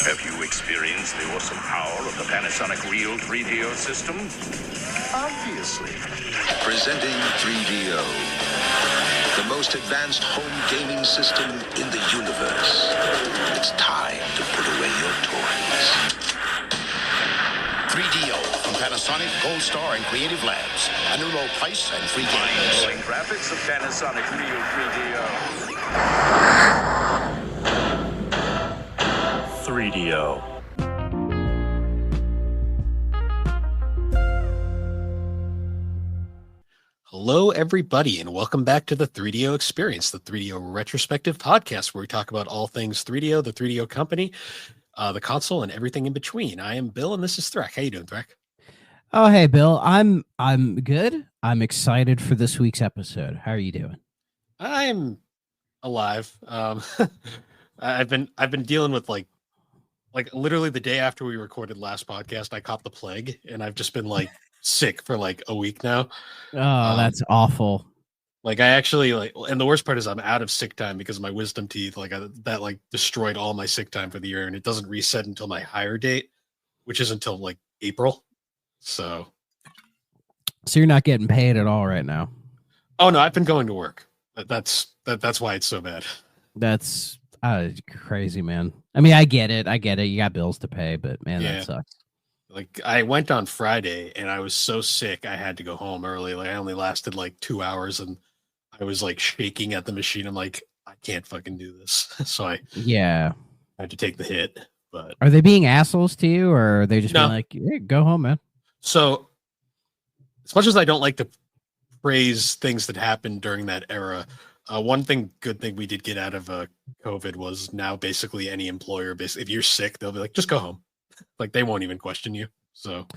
Have you experienced the awesome power of the Panasonic Real 3DO system? Obviously. Presenting 3DO, the most advanced home gaming system in the universe. It's time to put away your toys. 3DO from Panasonic, Gold Star, and Creative Labs. A new low price and free games. Mind-blowing graphics of Panasonic Real 3DO. 3DO. Hello, everybody, and welcome back to the 3DO Experience, the 3DO retrospective podcast where we talk about all things 3DO, the 3DO company, the console, and everything in between. I am Bill, and this is Threk. How you doing, Threk? Oh, hey, Bill. I'm good. I'm excited for this week's episode. How are you doing? I'm alive. I've been dealing with like literally the day after we recorded last podcast, I caught the plague, and I've just been like sick for like a week now. Oh, that's awful. Like I actually and the worst part is I'm out of sick time because of my wisdom teeth. That destroyed all my sick time for the year, and it doesn't reset until my hire date, which is until like April. So you're not getting paid at all right now? Oh no, I've been going to work. That's why it's so bad. That's crazy, man. I mean, I get it. You got bills to pay, but man, yeah. That sucks. Like I went on Friday and I was so sick I had to go home early. Like I only lasted like 2 hours and I was like shaking at the machine. I'm like, I can't fucking do this. So I had to take the hit. But are they being assholes to you, or are they just being like, hey, go home, man? So as much as I don't like to praise things that happened during that era, one good thing we did get out of COVID was now basically any employer, if you're sick, they'll be like, just go home. Like they won't even question you. So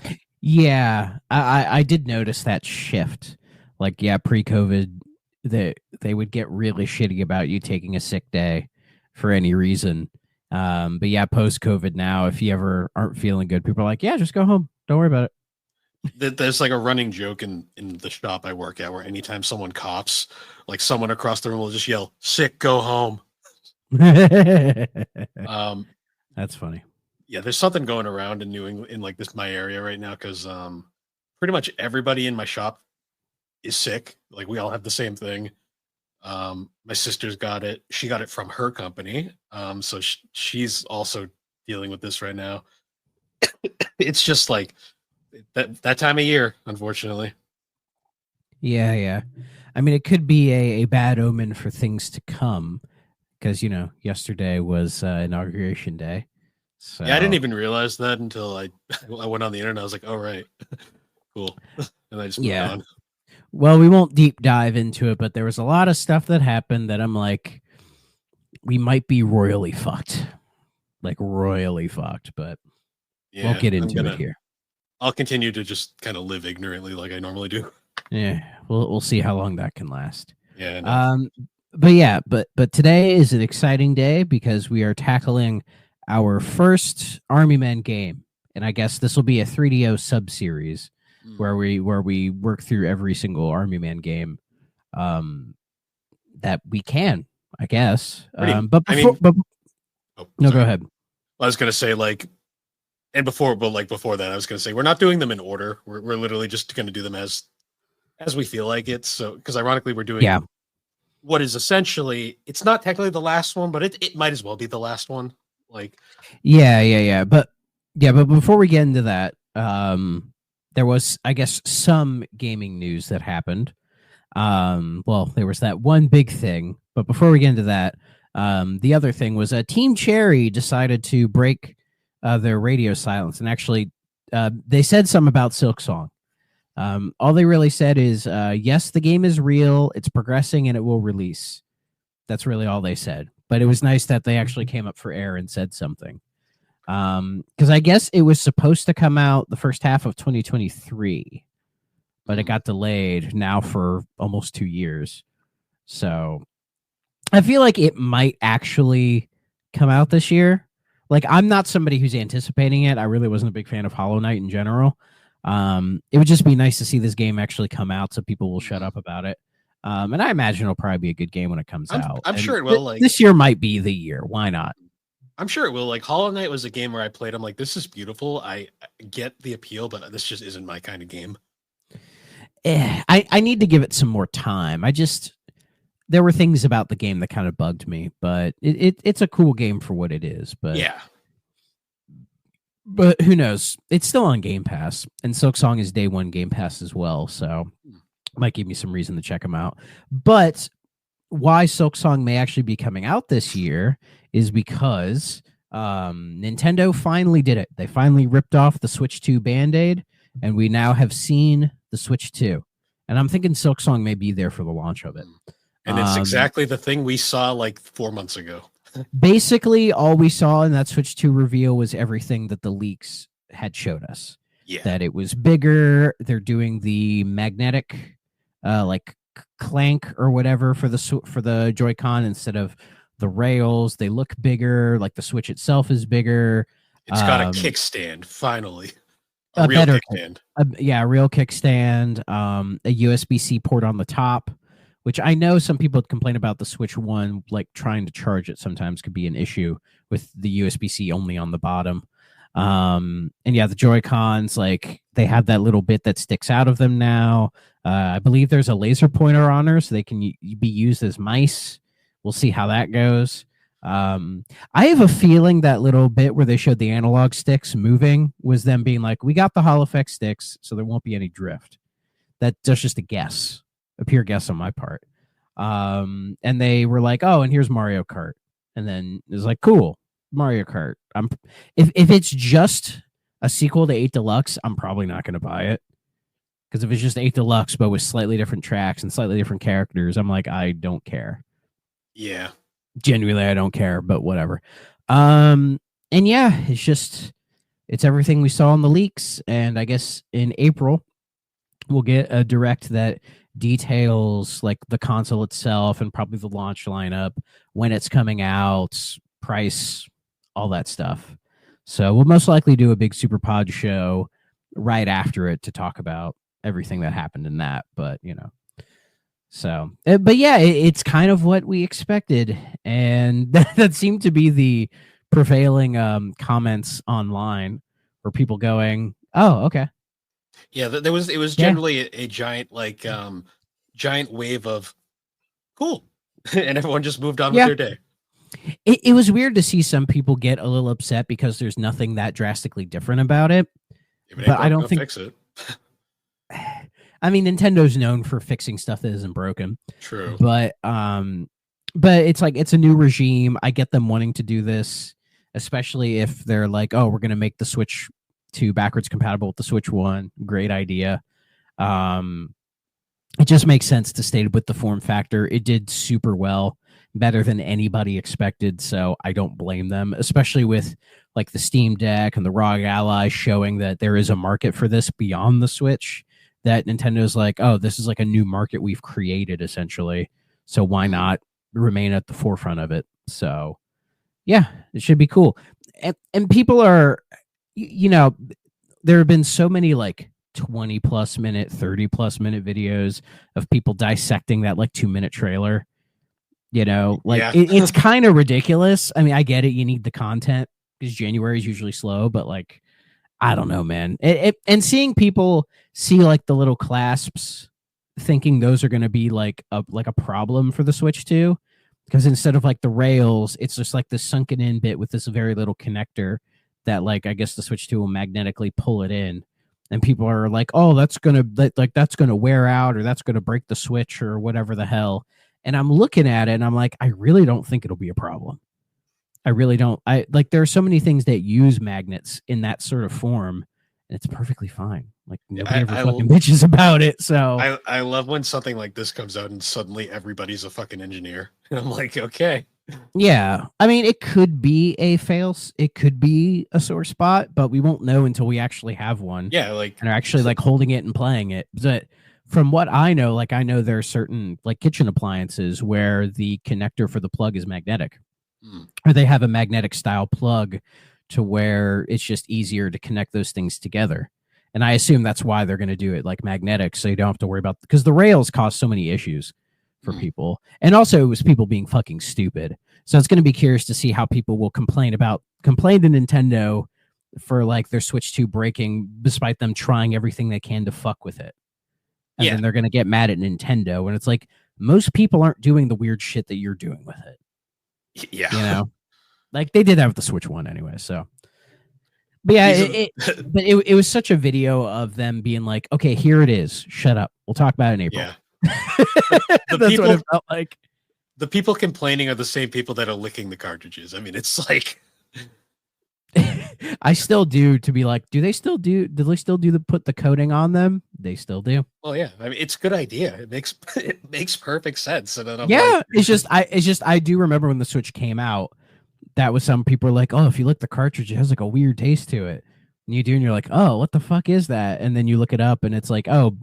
yeah, I did notice that shift. Like, yeah, pre-COVID, they would get really shitty about you taking a sick day for any reason. But yeah, post-COVID now, if you ever aren't feeling good, people are like, yeah, just go home. Don't worry about it. There's like a running joke in the shop I work at where anytime someone coughs, like someone across the room will just yell, sick, go home. That's funny. Yeah, there's something going around in New England, in like my area right now, because pretty much everybody in my shop is sick. Like we all have the same thing. My sister's got it. She got it from her company. So she's also dealing with this right now. It's just like that time of year, unfortunately. Yeah. I mean, it could be a bad omen for things to come because, yesterday was inauguration day. So yeah, I didn't even realize that until I went on the internet. I was like, oh, right. Cool. And I just moved on. Well, we won't deep dive into it, but there was a lot of stuff that happened that I'm like, we might be royally fucked. Like royally fucked, but we'll get into it here. I'll continue to just kind of live ignorantly like I normally do. Yeah, we'll see how long that can last. Yeah. No. But today is an exciting day because we are tackling our first Army Men game, and I guess this will be a 3DO sub-series where we work through every single Army Man game that we can, I guess. Go ahead. I was gonna say before that, I was gonna say we're not doing them in order. We're literally just gonna do them as we feel like it. So because ironically we're doing what is essentially, it's not technically the last one, but it might as well be the last one. But before we get into that, there was, I guess, some gaming news that happened. There was that one big thing, but before we get into that, the other thing was Team Cherry decided to break their radio silence, and actually they said something about Silk Song. All they really said is, yes, the game is real, it's progressing, and it will release. That's really all they said. But it was nice that they actually came up for air and said something. Because I guess it was supposed to come out the first half of 2023, but it got delayed now for almost 2 years. So I feel like it might actually come out this year. Like, I'm not somebody who's anticipating it. I really wasn't a big fan of Hollow Knight in general. It would just be nice to see this game actually come out so people will shut up about it. And I imagine it'll probably be a good game when it comes out. I'm sure it will. This year might be the year. Why not? I'm sure it will. Like Hollow Knight was a game where I played. I'm like, this is beautiful. I get the appeal, but this just isn't my kind of game. I need to give it some more time. There were things about the game that kind of bugged me, but it's a cool game for what it is. But yeah, but who knows? It's still on Game Pass, and Silksong is day one Game Pass as well, so might give me some reason to check them out. But why Silksong may actually be coming out this year is because Nintendo finally did it. They finally ripped off the Switch 2 Band-Aid, and we now have seen the Switch 2. And I'm thinking Silksong may be there for the launch of it. And it's exactly the thing we saw like 4 months ago. Basically, all we saw in that Switch 2 reveal was everything that the leaks had showed us. Yeah. That it was bigger. They're doing the magnetic, like clank or whatever for the Joy-Con instead of the rails. They look bigger. Like the Switch itself is bigger. It's got a kickstand, finally. A real better kickstand. A real kickstand. A USB-C port on the top, which I know some people complain about the Switch 1, like trying to charge it sometimes could be an issue with the USB-C only on the bottom. And yeah, the Joy-Cons, like they have that little bit that sticks out of them now. I believe there's a laser pointer on her, so they can be used as mice. We'll see how that goes. I have a feeling that little bit where they showed the analog sticks moving was them being like, we got the Hall effect sticks, so there won't be any drift. That's just a guess, a pure guess on my part. And they were like, oh, and here's Mario Kart. And then it was like, cool, Mario Kart. If it's just a sequel to 8 Deluxe, I'm probably not going to buy it. Because if it's just 8 Deluxe, but with slightly different tracks and slightly different characters, I'm like, I don't care. Yeah. Genuinely, I don't care, but whatever. And yeah, it's everything we saw in the leaks. And I guess in April, we'll get a direct that details like the console itself and probably the launch lineup, when it's coming out, price, all that stuff. So we'll most likely do a big Super Pod show right after it to talk about everything that happened in that. But, you know, so, but yeah, it's kind of what we expected. And that seemed to be the prevailing comments online where people going, oh, okay. Yeah, it was generally a giant, like, giant wave of cool. And everyone just moved on with their day. It was weird to see some people get a little upset because there's nothing that drastically different about it. But I don't think fix it. I mean, Nintendo's known for fixing stuff that isn't broken. True. But it's like, it's a new regime. I get them wanting to do this, especially if they're like, oh, we're going to make the Switch 2 backwards compatible with the Switch 1. Great idea. It just makes sense to stay with the form factor. It did super well, better than anybody expected. So I don't blame them, especially with like the Steam Deck and the ROG Ally showing that there is a market for this beyond the Switch. That Nintendo's like, oh, this is like a new market we've created essentially. So why not remain at the forefront of it? So yeah, it should be cool. And people are, you know, there have been so many like 20+ minute, 30+ minute videos of people dissecting that like 2-minute trailer. You know, like it's kind of ridiculous. I mean, I get it. You need the content because January is usually slow, but like, I don't know, man. And seeing people see like the little clasps, thinking those are going to be like a problem for the Switch 2, because instead of like the rails, it's just like this sunken in bit with this very little connector that like I guess the Switch 2 will magnetically pull it in, and people are like, oh, that's gonna wear out, or that's gonna break the Switch, or whatever the hell. And I'm looking at it and I'm like, I really don't think it'll be a problem. I really don't. I like, there are so many things that use magnets in that sort of form, and it's perfectly fine. Like nobody ever fucking bitches about it. So I love when something like this comes out and suddenly everybody's a fucking engineer. And I'm like, okay. Yeah. I mean, it could be a fail. It could be a sore spot, but we won't know until we actually have one. Yeah. Like, and are actually like holding it and playing it. But from what I know, like I know there are certain like kitchen appliances where the connector for the plug is magnetic. Or they have a magnetic style plug to where it's just easier to connect those things together. And I assume that's why they're going to do it like magnetic, so you don't have to worry about, because the rails cause so many issues for people. And also it was people being fucking stupid. So it's going to be curious to see how people will complain to Nintendo for like their Switch 2 breaking, despite them trying everything they can to fuck with it. And then they're going to get mad at Nintendo. And it's like, most people aren't doing the weird shit that you're doing with it. Yeah. You know, like they did that with the Switch 1 anyway. So, but yeah, it was such a video of them being like, okay, here it is. Shut up. We'll talk about it in April. Yeah. That's what it felt like. The people complaining are the same people that are licking the cartridges. I mean, it's like I still do to be like, do they still do put the coating on them? They still do. Well, yeah. I mean, it's a good idea. It makes perfect sense. And then I'm it's just I do remember when the Switch came out, that was some people were like, oh, if you lick the cartridge, it has like a weird taste to it. And you do, and you're like, oh, what the fuck is that? And then you look it up, and it's like, oh,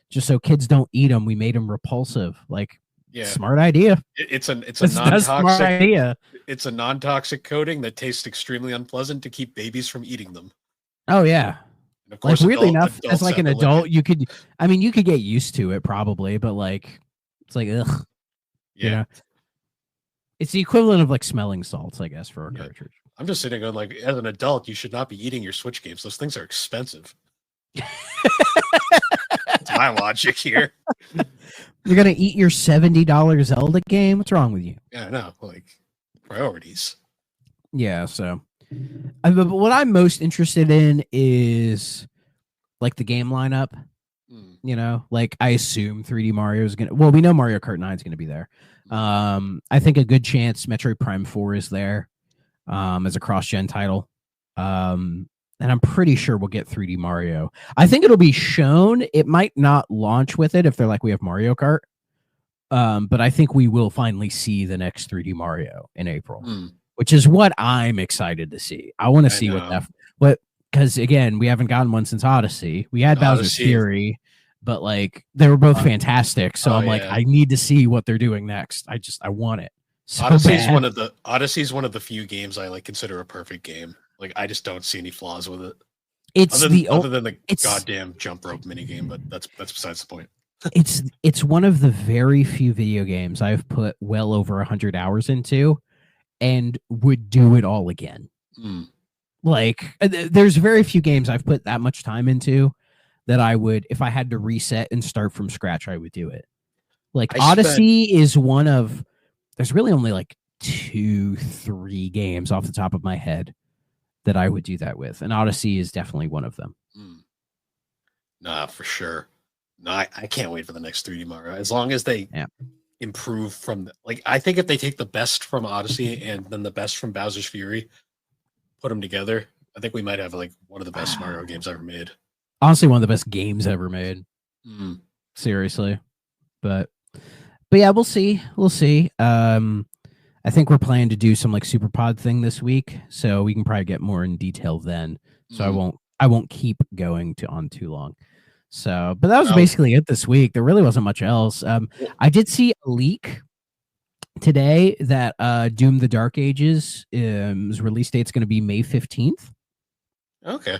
just so kids don't eat them, we made them repulsive. Like, smart idea. It's a non-toxic smart idea. It's a non-toxic coating that tastes extremely unpleasant to keep babies from eating them. Oh yeah. And of course, like weirdly enough, as like an adult, you could get used to it probably, but like it's like ugh. Yeah. You know? It's the equivalent of like smelling salts, I guess, for a cartridge. I'm just sitting on like, as an adult, you should not be eating your Switch games. Those things are expensive. That's my logic here. You're gonna eat your $70 Zelda game? What's wrong with you? Yeah, I know. Like priorities. Yeah. So, but what I'm most interested in is like the game lineup. You know, like I assume 3D Mario is gonna. Well, we know Mario Kart 9 is gonna be there. I think a good chance Metroid Prime 4 is there as a cross-gen title. And I'm pretty sure we'll get 3D Mario. I think it'll be shown. It might not launch with it if they're like, we have Mario Kart. But I think we will finally see the next 3D Mario in April, which is what I'm excited to see. I want to see because again, we haven't gotten one since Odyssey. We had Bowser's Fury, but like they were both fantastic. So I'm like, I need to see what they're doing next. I want it. So Odyssey's one of the few games I like consider a perfect game. Like I just don't see any flaws with it. It's other than the goddamn jump rope minigame, but that's besides the point. It's one of the very few video games I've put well over 100 hours into and would do it all again. Like there's very few games I've put that much time into that I would, if I had to reset and start from scratch, I would do it. Like Odyssey is one of, there's really only like 2-3 games off the top of my head that I would do that with. And Odyssey is definitely one of them. Nah, for sure. No, I can't wait for the next 3D Mario. As long as they improve from I think if they take the best from Odyssey and then the best from Bowser's Fury, put them together, I think we might have like one of the best Mario games ever made. Honestly, one of the best games ever made. Seriously. But yeah, we'll see. I think we're planning to do some like super pod thing this week, so we can probably get more in detail then. So I won't keep going on too long. So, but that was basically it this week. There really wasn't much else. I did see a leak today that Doom: The Dark Ages release date's going to be May 15th. Okay.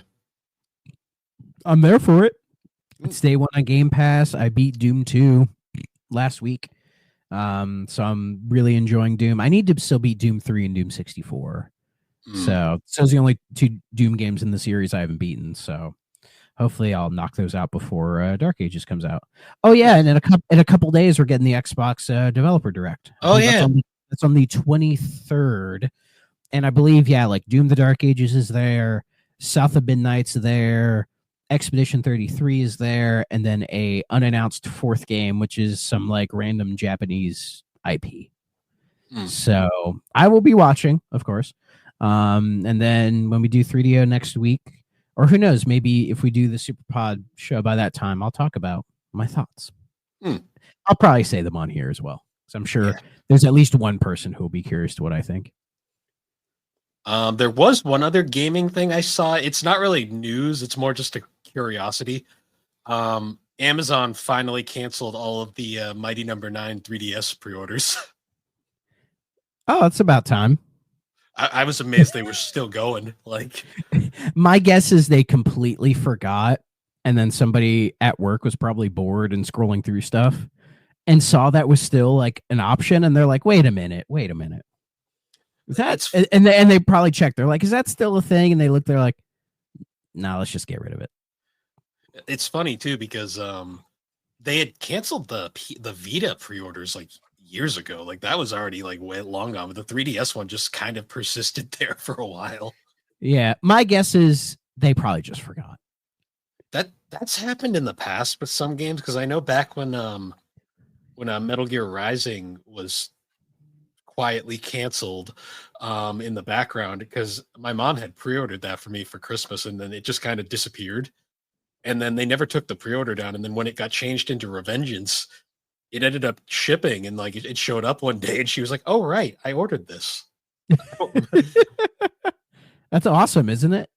I'm there for it. It's day one on Game Pass. I beat Doom 2 last week. So I'm really enjoying Doom. I need to still beat Doom 3 and Doom 64. So those are the only 2 Doom games in the series I haven't beaten. So hopefully I'll knock those out before Dark Ages comes out. Oh yeah, and in a couple days we're getting the Xbox Developer Direct. Oh yeah, that's on the 23rd, and I believe like Doom: The Dark Ages is there, South of Midnight's there, Expedition 33 is there, and then a unannounced 4th game, which is some like random Japanese IP. So I will be watching, of course. And then when we do 3DO next week, or who knows, maybe if we do the Super Pod show by that time, I'll talk about my thoughts. I'll probably say them on here as well, because I'm sure there's at least one person who will be curious to what I think. There was one other gaming thing I saw. It's not really news. It's more just a curiosity. Amazon finally canceled all of the Mighty Number 9 3DS pre-orders. Oh, it's about time. I was amazed they were still going. Like, my guess is they completely forgot, and then somebody at work was probably bored and scrolling through stuff and saw that was still like an option, and they're like, wait a minute. That's and they probably check. They're like, is that still a thing? And they look, they're like, no, let's just get rid of it. It's funny too because they had canceled the Vita pre-orders like years ago. Like that was already like way long gone, but the 3DS one just kind of persisted there for a while. Yeah, my guess is they probably just forgot. That's happened in the past with some games, because I know back when Metal Gear Rising was quietly canceled in the background, because my mom had pre-ordered that for me for Christmas, and then it just kind of disappeared. And then they never took the pre-order down. And then when it got changed into Revengeance, it ended up shipping, and like it showed up one day, and she was like, "Oh right, I ordered this." That's awesome, isn't it?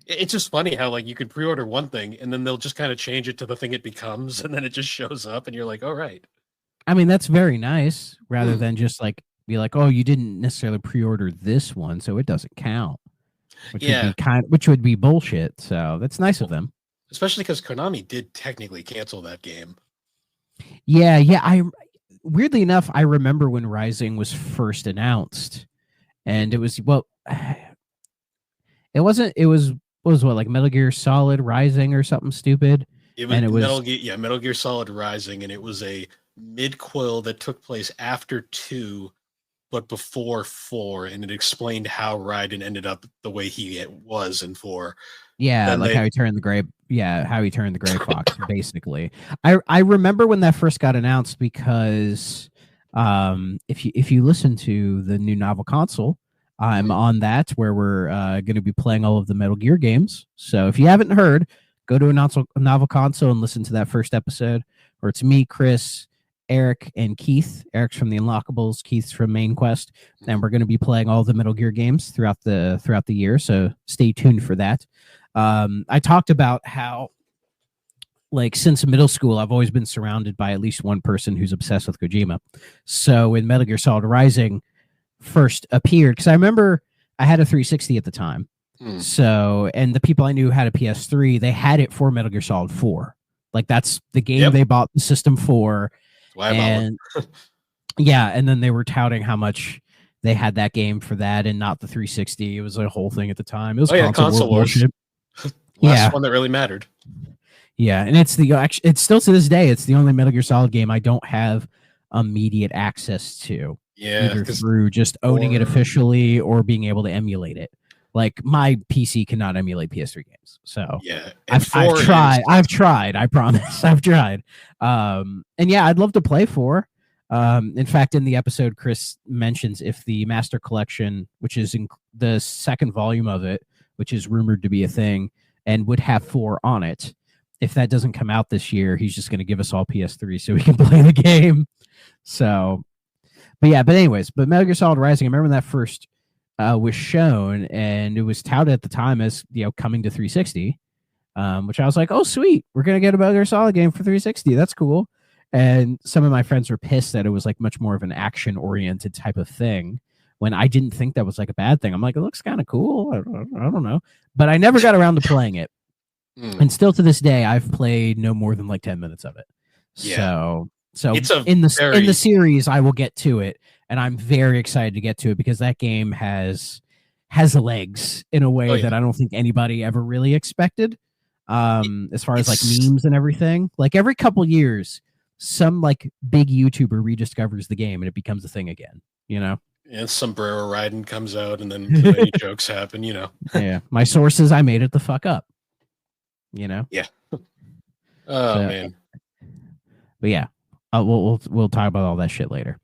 It's just funny how like you can pre-order one thing and then they'll just kind of change it to the thing it becomes, and then it just shows up and you're like, "Oh right." I mean, that's very nice, rather than just like be like, "Oh, you didn't necessarily pre-order this one, so it doesn't count." Which would be bullshit. So that's nice of them. Especially because Konami did technically cancel that game. Yeah. Weirdly enough, I remember when Rising was first announced, and it was like Metal Gear Solid Rising or something stupid. Metal Gear Solid Rising, and it was a mid-quill that took place after 2, but before 4, and it explained how Raiden ended up the way he was in 4. Yeah, like how he turned the gray. Yeah, how he turned the gray fox. Basically, I remember when that first got announced, because if you listen to the new novel console, I'm on that, where we're going to be playing all of the Metal Gear games. So if you haven't heard, go to a novel console and listen to that first episode, where it's me, Chris, Eric, and Keith. Eric's from the Unlockables, Keith's from Main Quest, and we're going to be playing all the Metal Gear games throughout the year. So stay tuned for that. I talked about how, like, since middle school, I've always been surrounded by at least one person who's obsessed with Kojima. So when Metal Gear Solid Rising first appeared, because I remember I had a 360 at the time. So, and the people I knew had a PS3, they had it for Metal Gear Solid 4. Like, that's the game they bought the system for. And yeah, and then they were touting how much they had that game for that and not the 360. It was a whole thing at the time. It was console wars. Last one that really mattered. Yeah, and it's still to this day, it's the only Metal Gear Solid game I don't have immediate access to. Yeah, either through just owning it officially or being able to emulate it. Like, my PC cannot emulate PS3 games. So yeah, I've tried. I promise. I've tried. And yeah, I'd love to play 4. In fact, in the episode, Chris mentions if the Master Collection, which is in the second volume of it, which is rumored to be a thing and would have 4 on it, if that doesn't come out this year, he's just going to give us all PS3 so we can play the game. So, but Metal Gear Solid Rising, I remember when that first was shown, and it was touted at the time as, coming to 360, which I was like, oh, sweet, we're going to get a Metal Gear Solid game for 360. That's cool. And some of my friends were pissed that it was like much more of an action-oriented type of thing, when I didn't think that was like a bad thing. I'm like, it looks kind of cool. I don't know. But I never got around to playing it. And still to this day, I've played no more than like 10 minutes of it. Yeah. So in the series, I will get to it, and I'm very excited to get to it, because that game has legs in a way that I don't think anybody ever really expected. As far as like memes and everything, like every couple years, some like big YouTuber rediscovers the game and it becomes a thing again, And Sombrero Raiden comes out, and then too many jokes happen, Yeah, my sources, I made it the fuck up, Yeah. Man. But yeah, we'll talk about all that shit later.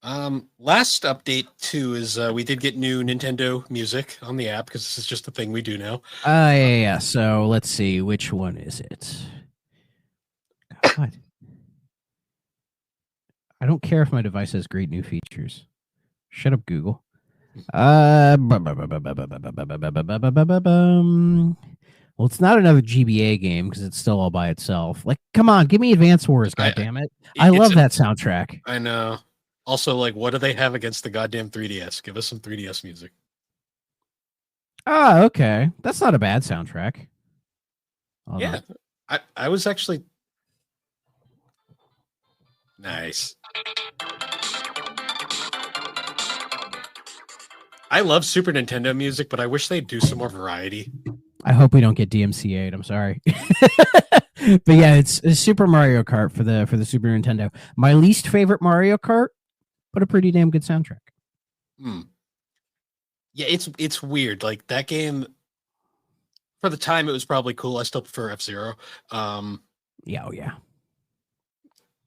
Last update too is we did get new Nintendo music on the app, because this is just a thing we do now. Yeah. So let's see, which one is it? God. I don't care if my device has great new features. Shut up, Google. Well, it's not another GBA game, because it's still all by itself. Like, come on, give me Advance Wars, goddammit. I love that soundtrack. I know. Also, like, what do they have against the goddamn 3DS? Give us some 3DS music. Oh, okay. That's not a bad soundtrack. Hold on. I was actually... Nice. I love Super Nintendo music, but I wish they'd do some more variety. I hope we don't get DMCA'd. I'm sorry. But yeah, it's Super Mario Kart for the Super Nintendo. My least favorite Mario Kart, but a pretty damn good soundtrack. Yeah, it's weird. Like that game, for the time, it was probably cool. I still prefer F-Zero. Yeah, oh yeah.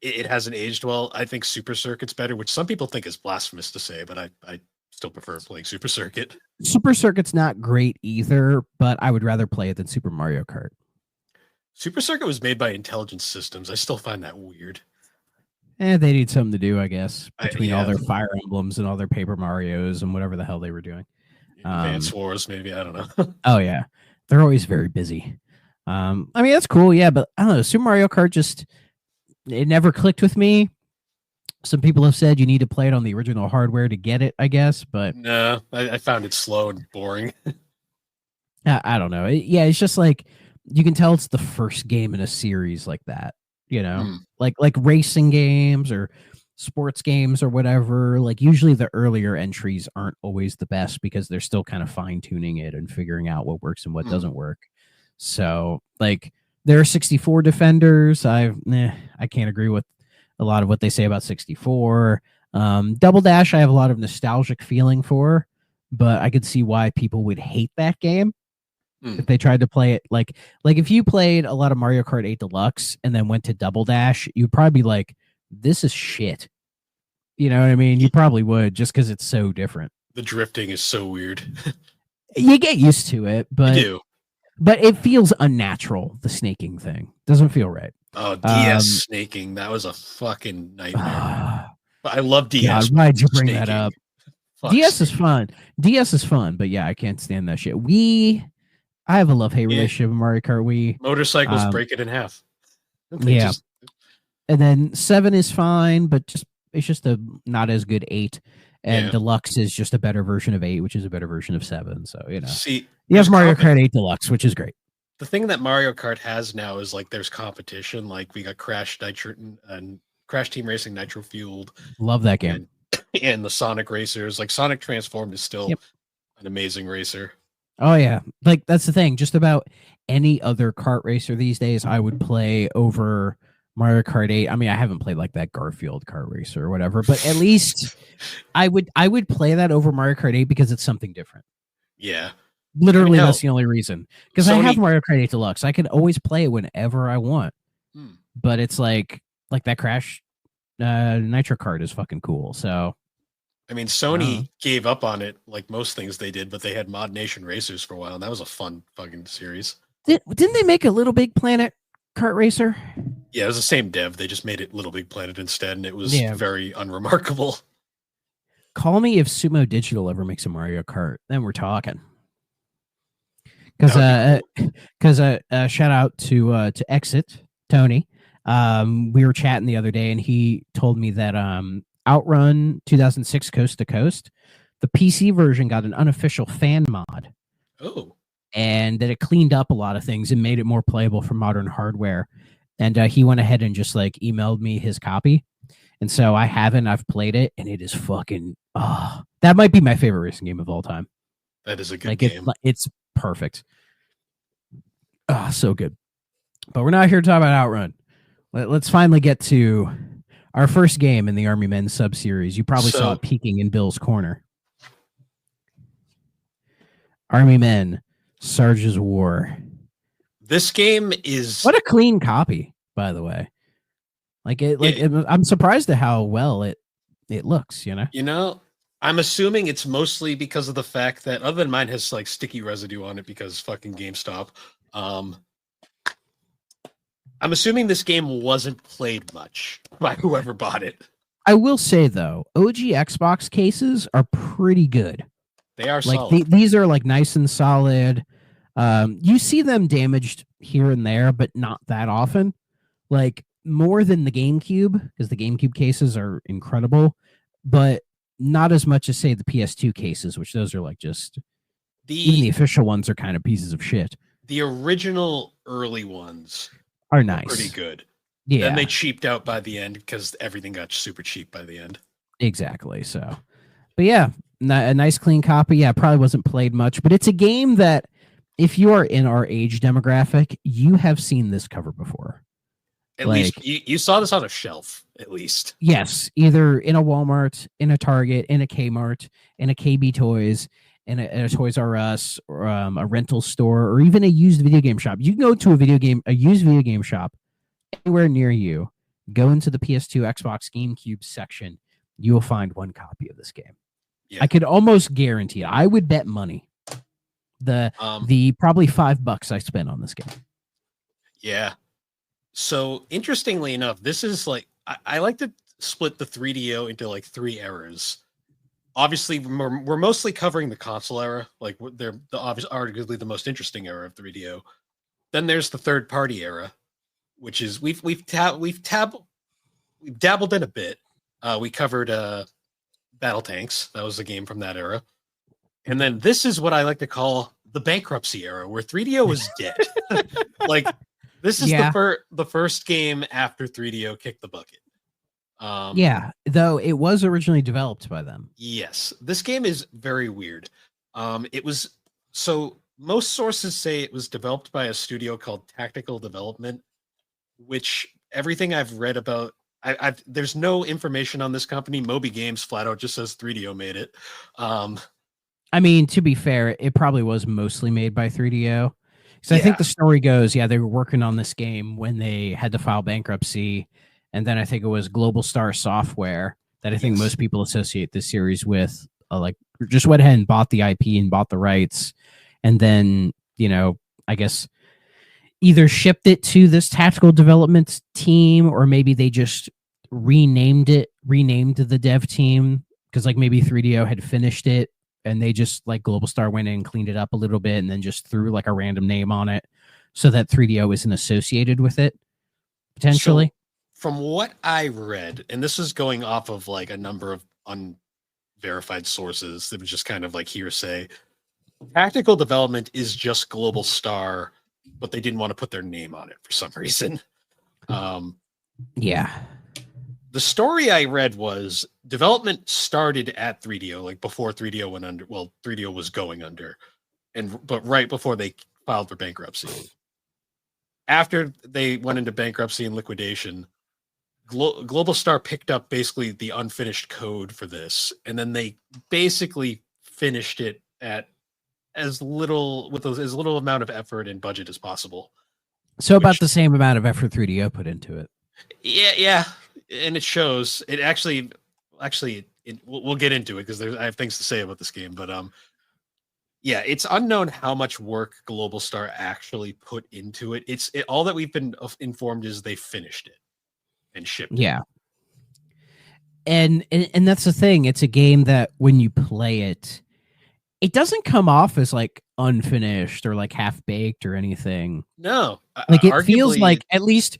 It hasn't aged well. I think Super Circuit's better, which some people think is blasphemous to say, but I still prefer playing Super Circuit. Super Circuit's not great either, but I would rather play it than Super Mario Kart. Super Circuit was made by Intelligent Systems. I still find that weird. They need something to do, I guess, between all their Fire Emblems and all their Paper Marios and whatever the hell they were doing. Advance Wars, maybe. I don't know. Oh, yeah. They're always very busy. I mean, that's cool, yeah, but I don't know. Super Mario Kart just, it never clicked with me. Some people have said you need to play it on the original hardware to get it, I guess, but... No, I found it slow and boring. I don't know. It's just like, you can tell it's the first game in a series like that, you know? Like racing games or sports games or whatever. Like, usually the earlier entries aren't always the best because they're still kind of fine-tuning it and figuring out what works and what doesn't work. So, like, there are 64 defenders. I can't agree with a lot of what they say about 64. Double Dash, I have a lot of nostalgic feeling for, but I could see why people would hate that game if they tried to play it. Like if you played a lot of Mario Kart 8 Deluxe and then went to Double Dash, you'd probably be like, this is shit. You know what I mean? You probably would, just because it's so different. The drifting is so weird. You get used to it, but you do. But it feels unnatural, the snaking thing. Doesn't feel right. Oh, DS snaking. That was a fucking nightmare. I love DS. God, why'd you bring that up? Fuck DS snaking. is fun. DS is fun, but yeah, I can't stand that shit. I have a love-hate relationship with Mario Kart Wii. Motorcycles break it in half. And then 7 is fine, but it's just a not as good 8. And Deluxe is just a better version of 8, which is a better version of 7. So, you know. See, you have Mario Kart 8 Deluxe, which is great. The thing that Mario Kart has now is like there's competition. Like we got Crash Team Racing Nitro Fueled. Love that game. And the Sonic Racers. Like Sonic Transformed is still an amazing racer. Oh yeah. Like that's the thing. Just about any other kart racer these days I would play over Mario Kart 8. I mean, I haven't played like that Garfield kart racer or whatever, but at least I would play that over Mario Kart 8 because it's something different. Yeah. Literally, that's the only reason. Because I have Mario Kart 8 Deluxe. I can always play it whenever I want. But it's like that Crash Nitro Kart is fucking cool. So, I mean, Sony gave up on it like most things they did, but they had Mod Nation Racers for a while, and that was a fun fucking series. Didn't they make a Little Big Planet kart racer? Yeah, it was the same dev. They just made it Little Big Planet instead, and it was very unremarkable. Call me if Sumo Digital ever makes a Mario Kart. Then we're talking. Because shout out to Exit Tony. We were chatting the other day, and he told me that Outrun 2006 Coast to Coast, the PC version got an unofficial fan mod. Oh, and that it cleaned up a lot of things and made it more playable for modern hardware. And he went ahead and just like emailed me his copy, and so I haven't. I've played it, and it is fucking. That might be my favorite racing game of all time. That is a good game. It's perfect. So good. But we're not here to talk about Outrun. Let's finally get to our first game in the Army Men sub-series. You probably saw it peeking in Bill's corner. Army Men, Sarge's War. This game is... What a clean copy, by the way. I'm surprised at how well it looks, you know? You know, I'm assuming it's mostly because of the fact that, other than mine has like sticky residue on it because fucking GameStop. I'm assuming this game wasn't played much by whoever bought it. I will say though, OG Xbox cases are pretty good. They are like solid. These are like nice and solid. You see them damaged here and there, but not that often. Like more than the GameCube, because the GameCube cases are incredible, but not as much as say the PS2 cases, which those are like just even the official ones are kind of pieces of shit. The original early ones are nice, pretty good. Yeah. Then they cheaped out by the end because everything got super cheap by the end. Exactly. So, But yeah, a nice clean copy. Yeah, probably wasn't played much, but it's a game that if you are in our age demographic, you have seen this cover before. At least you saw this on a shelf, at least. Yes, either in a Walmart, in a Target, in a Kmart, in a KB Toys, in a Toys R Us, or a rental store, or even a used video game shop. You can go to a used video game shop anywhere near you, go into the PS2, Xbox, GameCube section, you will find one copy of this game. Yeah. I could almost guarantee it. I would bet money the probably $5 I spent on this game. Yeah. So interestingly enough, this is like I like to split the 3DO into like 3 eras. Obviously, we're mostly covering the console era, like they're arguably the most interesting era of 3DO. Then there's the third party era, which is we've dabbled in a bit. We covered Battle Tanks. That was a game from that era. And then this is what I like to call the bankruptcy era, where 3DO was dead. Like this is the first game after 3DO kicked the bucket. Yeah, though it was originally developed by them. Yes, this game is very weird. It was most sources say it was developed by a studio called Tactical Development, which everything I've read about, there's no information on this company. Moby Games flat out just says 3DO made it. I mean, to be fair, it probably was mostly made by 3DO. So I think the story goes, they were working on this game when they had to file bankruptcy. And then I think it was Global Star Software that I think most people associate this series with, like just went ahead and bought the IP and bought the rights. And then, I guess either shipped it to this tactical development team, or maybe they just renamed the dev team because like maybe 3DO had finished it and they just like Global Star went in and cleaned it up a little bit and then just threw like a random name on it so that 3DO isn't associated with it potentially. So, from what I read, and this is going off of like a number of unverified sources that was just kind of like hearsay, Tactical Development is just Global Star, but they didn't want to put their name on it for some reason. Yeah. The story I read was development started at 3DO, like before 3DO went under. Well, 3DO was going under, but right before they filed for bankruptcy. After they went into bankruptcy and liquidation, Global Star picked up basically the unfinished code for this, and then they basically finished it at as little amount of effort and budget as possible. So about the same amount of effort 3DO put into it. Yeah, and it shows. It actually, we'll get into it because I have things to say about this game, but yeah, it's unknown how much work Global Star actually put into it. All that we've been informed is they finished it and shipped it. Yeah. And that's the thing. It's a game that when you play it, it doesn't come off as like unfinished or like half baked or anything. No, like it feels like, at least,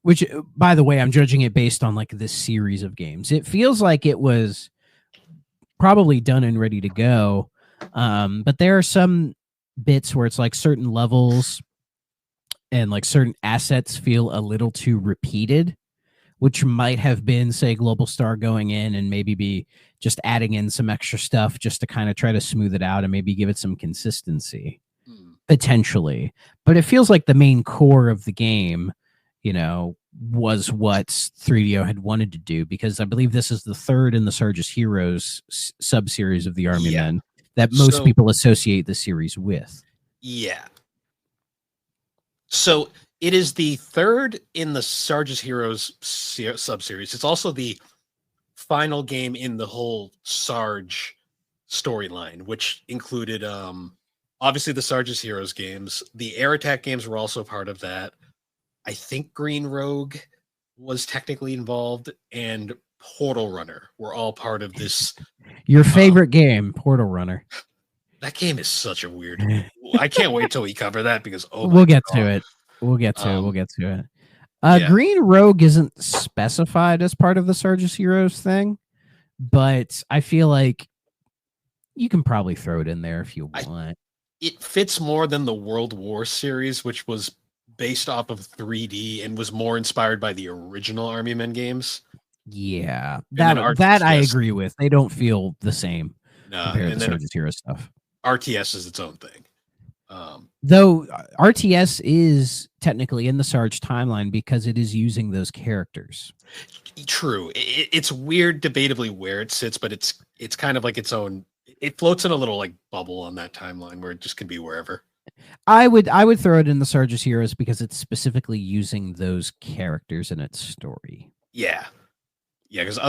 which by the way, I'm judging it based on like this series of games. It feels like it was probably done and ready to go. But there are some bits where it's like certain levels and like certain assets feel a little too repeated, which might have been, say, Global Star going in and maybe be just adding in some extra stuff just to kind of try to smooth it out and maybe give it some consistency, potentially. But it feels like the main core of the game, was what 3DO had wanted to do, because I believe this is the third in the Sarge's Heroes sub-series of the Army Men that most people associate the series with. Yeah. So it is the third in the Sarge's Heroes sub-series. It's also the final game in the whole Sarge storyline, which included obviously the Sarge's Heroes games. The Air Attack games were also part of that. I think Green Rogue was technically involved, and Portal Runner were all part of this. Your favorite game, Portal Runner. That game is such a weird. I can't wait till we cover that because we'll get to it. We'll get to it. Green Rogue isn't specified as part of the Sarge's Heroes thing, but I feel like you can probably throw it in there if you want. It fits more than the World War series, which was based off of 3D and was more inspired by the original Army Men games. Yeah, then that I RTS agree with. They don't feel the same compared to and the then Surge's Hero stuff. RTS is its own thing. Though RTS is technically in the Sarge timeline because it is using those characters. True. It's weird, debatably where it sits, but it's kind of like its own. It floats in a little like bubble on that timeline where it just can be wherever. I would throw it in the Sarge's Heroes because it's specifically using those characters in its story. Yeah, because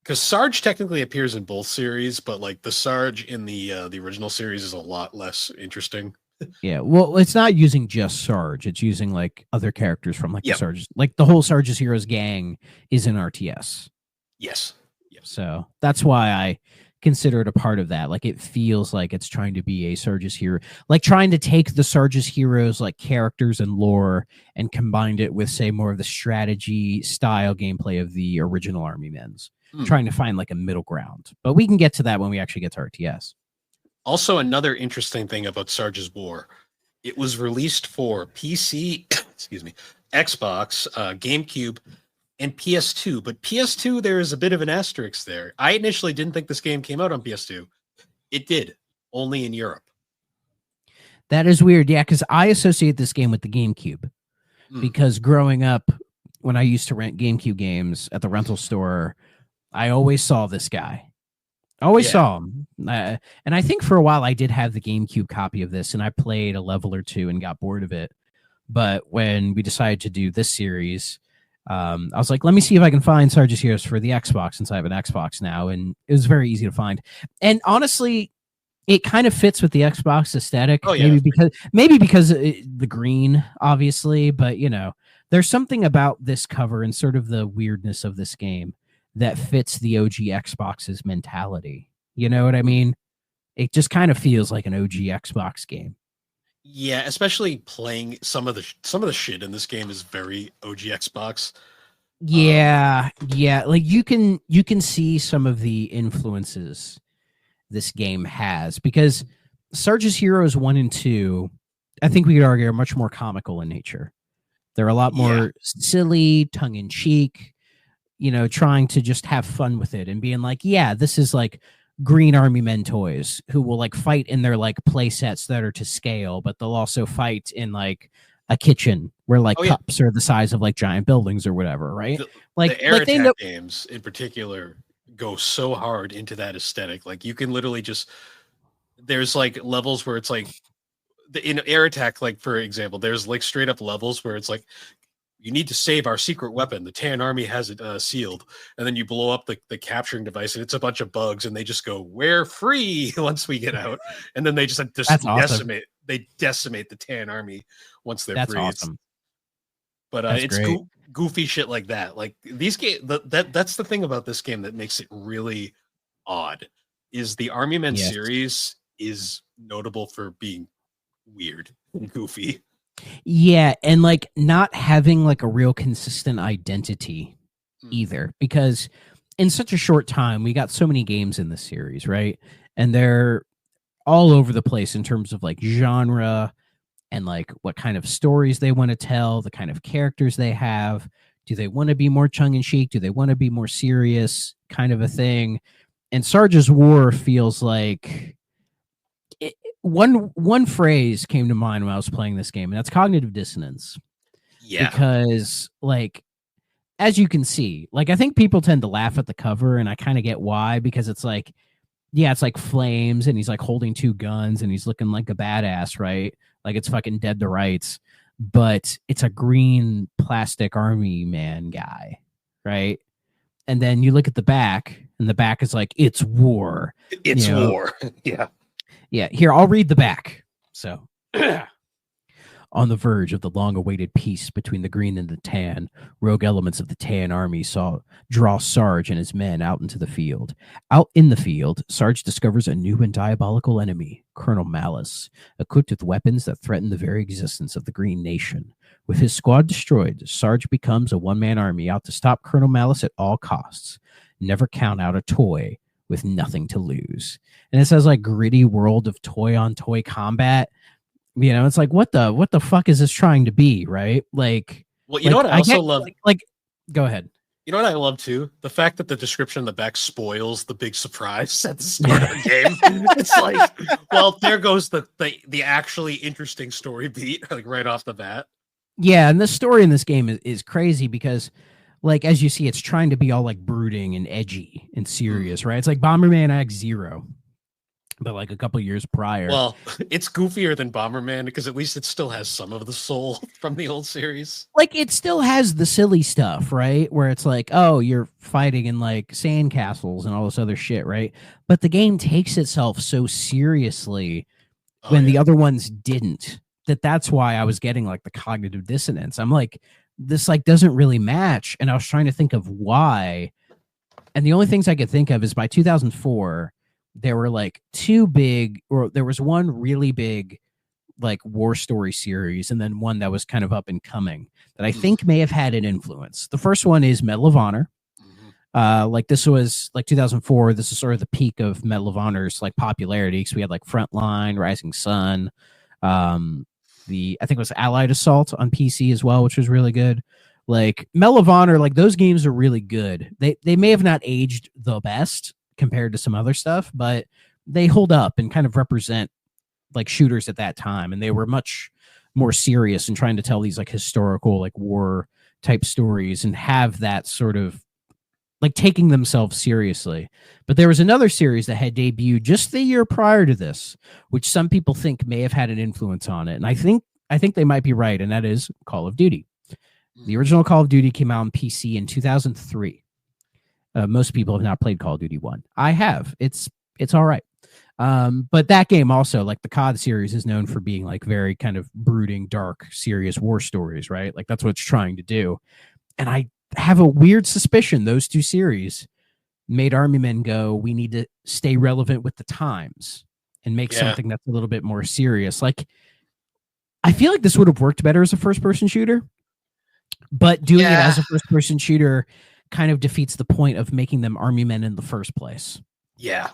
because Sarge technically appears in both series, but like the Sarge in the original series is a lot less interesting. Yeah, well, it's not using just Sarge; it's using like other characters from like Yep. the Sarge, like the whole Sarge's Heroes gang is in RTS. Yes. Yep. So that's why I consider it a part of that. Like it feels like it's trying to be a Sarge's Hero, like trying to take the Sarge's Heroes like characters and lore and combined it with say more of the strategy style gameplay of the original Army Men's. Trying to find like a middle ground. But we can get to that when we actually get to RTS. Also, another interesting thing about Sarge's War, it was released for PC, excuse me, Xbox, GameCube, and PS2. But PS2, there is a bit of an asterisk there. I initially didn't think this game came out on PS2. It did, only in Europe. That is weird, yeah, because I associate this game with the GameCube. Because growing up, when I used to rent GameCube games at the rental store, I always saw this guy. Saw him. And I think for a while I did have the GameCube copy of this and I played a level or two and got bored of it. But when we decided to do this series, I was like, let me see if I can find Sarge's Heroes for the Xbox since I have an Xbox now. And it was very easy to find. And honestly, it kind of fits with the Xbox aesthetic. Oh, yeah. Maybe because the green, obviously. But, you know, there's something about this cover and sort of the weirdness of this game that fits the OG Xbox's mentality. You know what I mean? It just kind of feels like an OG Xbox game. Yeah, especially playing some of the shit in this game is very OG Xbox. Yeah, like you can see some of the influences this game has because Sarge's Heroes 1 and 2, I think we could argue are much more comical in nature. They're a lot more silly, tongue-in-cheek, you know, trying to just have fun with it and being like, yeah, this is like green Army Men toys who will like fight in their like play sets that are to scale, but they'll also fight in like a kitchen where like cups are the size of like giant buildings or whatever, right? The air attack games in particular go so hard into that aesthetic. Like you can literally there's like levels where it's like in air attack, like for example, there's like straight up levels where it's like, you need to save our secret weapon. The Tan Army has it sealed. And then you blow up the capturing device and it's a bunch of bugs and they just go, we're free once we get out. And then they just decimate. They decimate the Tan Army once they're free. Awesome. But it's goofy shit like that. Like these games, that's the thing about this game that makes it really odd is the Army Men series is notable for being weird and goofy. Yeah, and like not having like a real consistent identity either, because in such a short time we got so many games in this series, right? And they're all over the place in terms of like genre and like what kind of stories they want to tell, the kind of characters they have. Do they want to be more tongue-in-cheek? Do they want to be more serious kind of a thing? And Sarge's War feels like one phrase came to mind when I was playing this game, and that's cognitive dissonance. Yeah. Because, like, as you can see, like, I think people tend to laugh at the cover, and I kind of get why, because it's like, yeah, it's like flames, and he's like holding two guns, and he's looking like a badass, right? Like it's fucking dead to rights. But it's a green plastic army man guy, right? And then you look at the back, and the back is like, it's war. It's war. Yeah. Yeah, here, I'll read the back. So, on the verge of the long-awaited peace between the green and the tan, rogue elements of the Tan Army draw Sarge and his men out into the field. Out in the field, Sarge discovers a new and diabolical enemy, Colonel Malice, equipped with weapons that threaten the very existence of the Green Nation. With his squad destroyed, Sarge becomes a one-man army out to stop Colonel Malice at all costs. Never count out a toy with nothing to lose. And it says like gritty world of toy-on-toy combat. You know, it's like, what the fuck is this trying to be, right? Like, well, you know what I also love? Like, go ahead. You know what I love too? The fact that the description in the back spoils the big surprise at the start of the game. It's like, well, there goes the actually interesting story beat, like right off the bat. Yeah, and the story in this game is crazy because, like, as you see, it's trying to be all like brooding and edgy and serious, right? It's like Bomberman X-Zero, but like a couple years prior. Well, it's goofier than Bomberman because at least it still has some of the soul from the old series. Like, it still has the silly stuff, right? Where it's like, oh, you're fighting in like sandcastles and all this other shit, right? But the game takes itself so seriously when the other ones didn't. That's why I was getting like the cognitive dissonance. I'm like, this like doesn't really match. And I was trying to think of why. And the only things I could think of is by 2004, there were like there was one really big like war story series and then one that was kind of up and coming that I think may have had an influence. The first one is Medal of Honor. Like this was like 2004. This is sort of the peak of Medal of Honor's like popularity because we had like Frontline, Rising Sun, I think it was Allied Assault on PC as well, which was really good. Like Medal of Honor, like those games are really good. They may have not aged the best compared to some other stuff, but they hold up and kind of represent like shooters at that time. And they were much more serious in trying to tell these like historical, like war type stories and have that sort of like taking themselves seriously. But there was another series that had debuted just the year prior to this, which some people think may have had an influence on it. And I think they might be right. And that is Call of Duty. The original Call of Duty came out on PC in 2003. Most people have not played Call of Duty 1. I have. It's all right. But that game also, like the COD series, is known for being like very kind of brooding, dark, serious war stories, right? Like that's what it's trying to do. And I have a weird suspicion those two series made Army Men go, we need to stay relevant with the times and make something that's a little bit more serious. Like, I feel like this would have worked better as a first-person shooter, but doing it as a first-person shooter kind of defeats the point of making them Army Men in the first place. Yeah.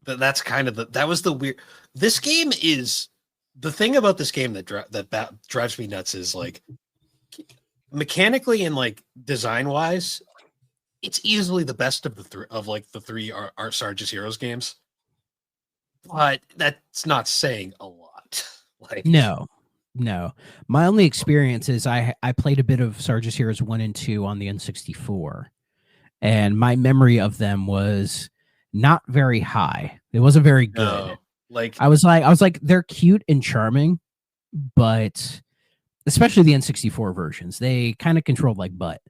That's kind of that was the weird. This game is the thing about this game that drives me nuts is like mechanically and like design wise, it's easily the best of the three are Sarge's Heroes games. But that's not saying a lot. Like No. My only experience is I played a bit of Sarge's Heroes 1 and 2 on the N64, and my memory of them was not very high. It wasn't very good. No, like I was like, they're cute and charming, but especially the N64 versions, they kind of controlled like butt.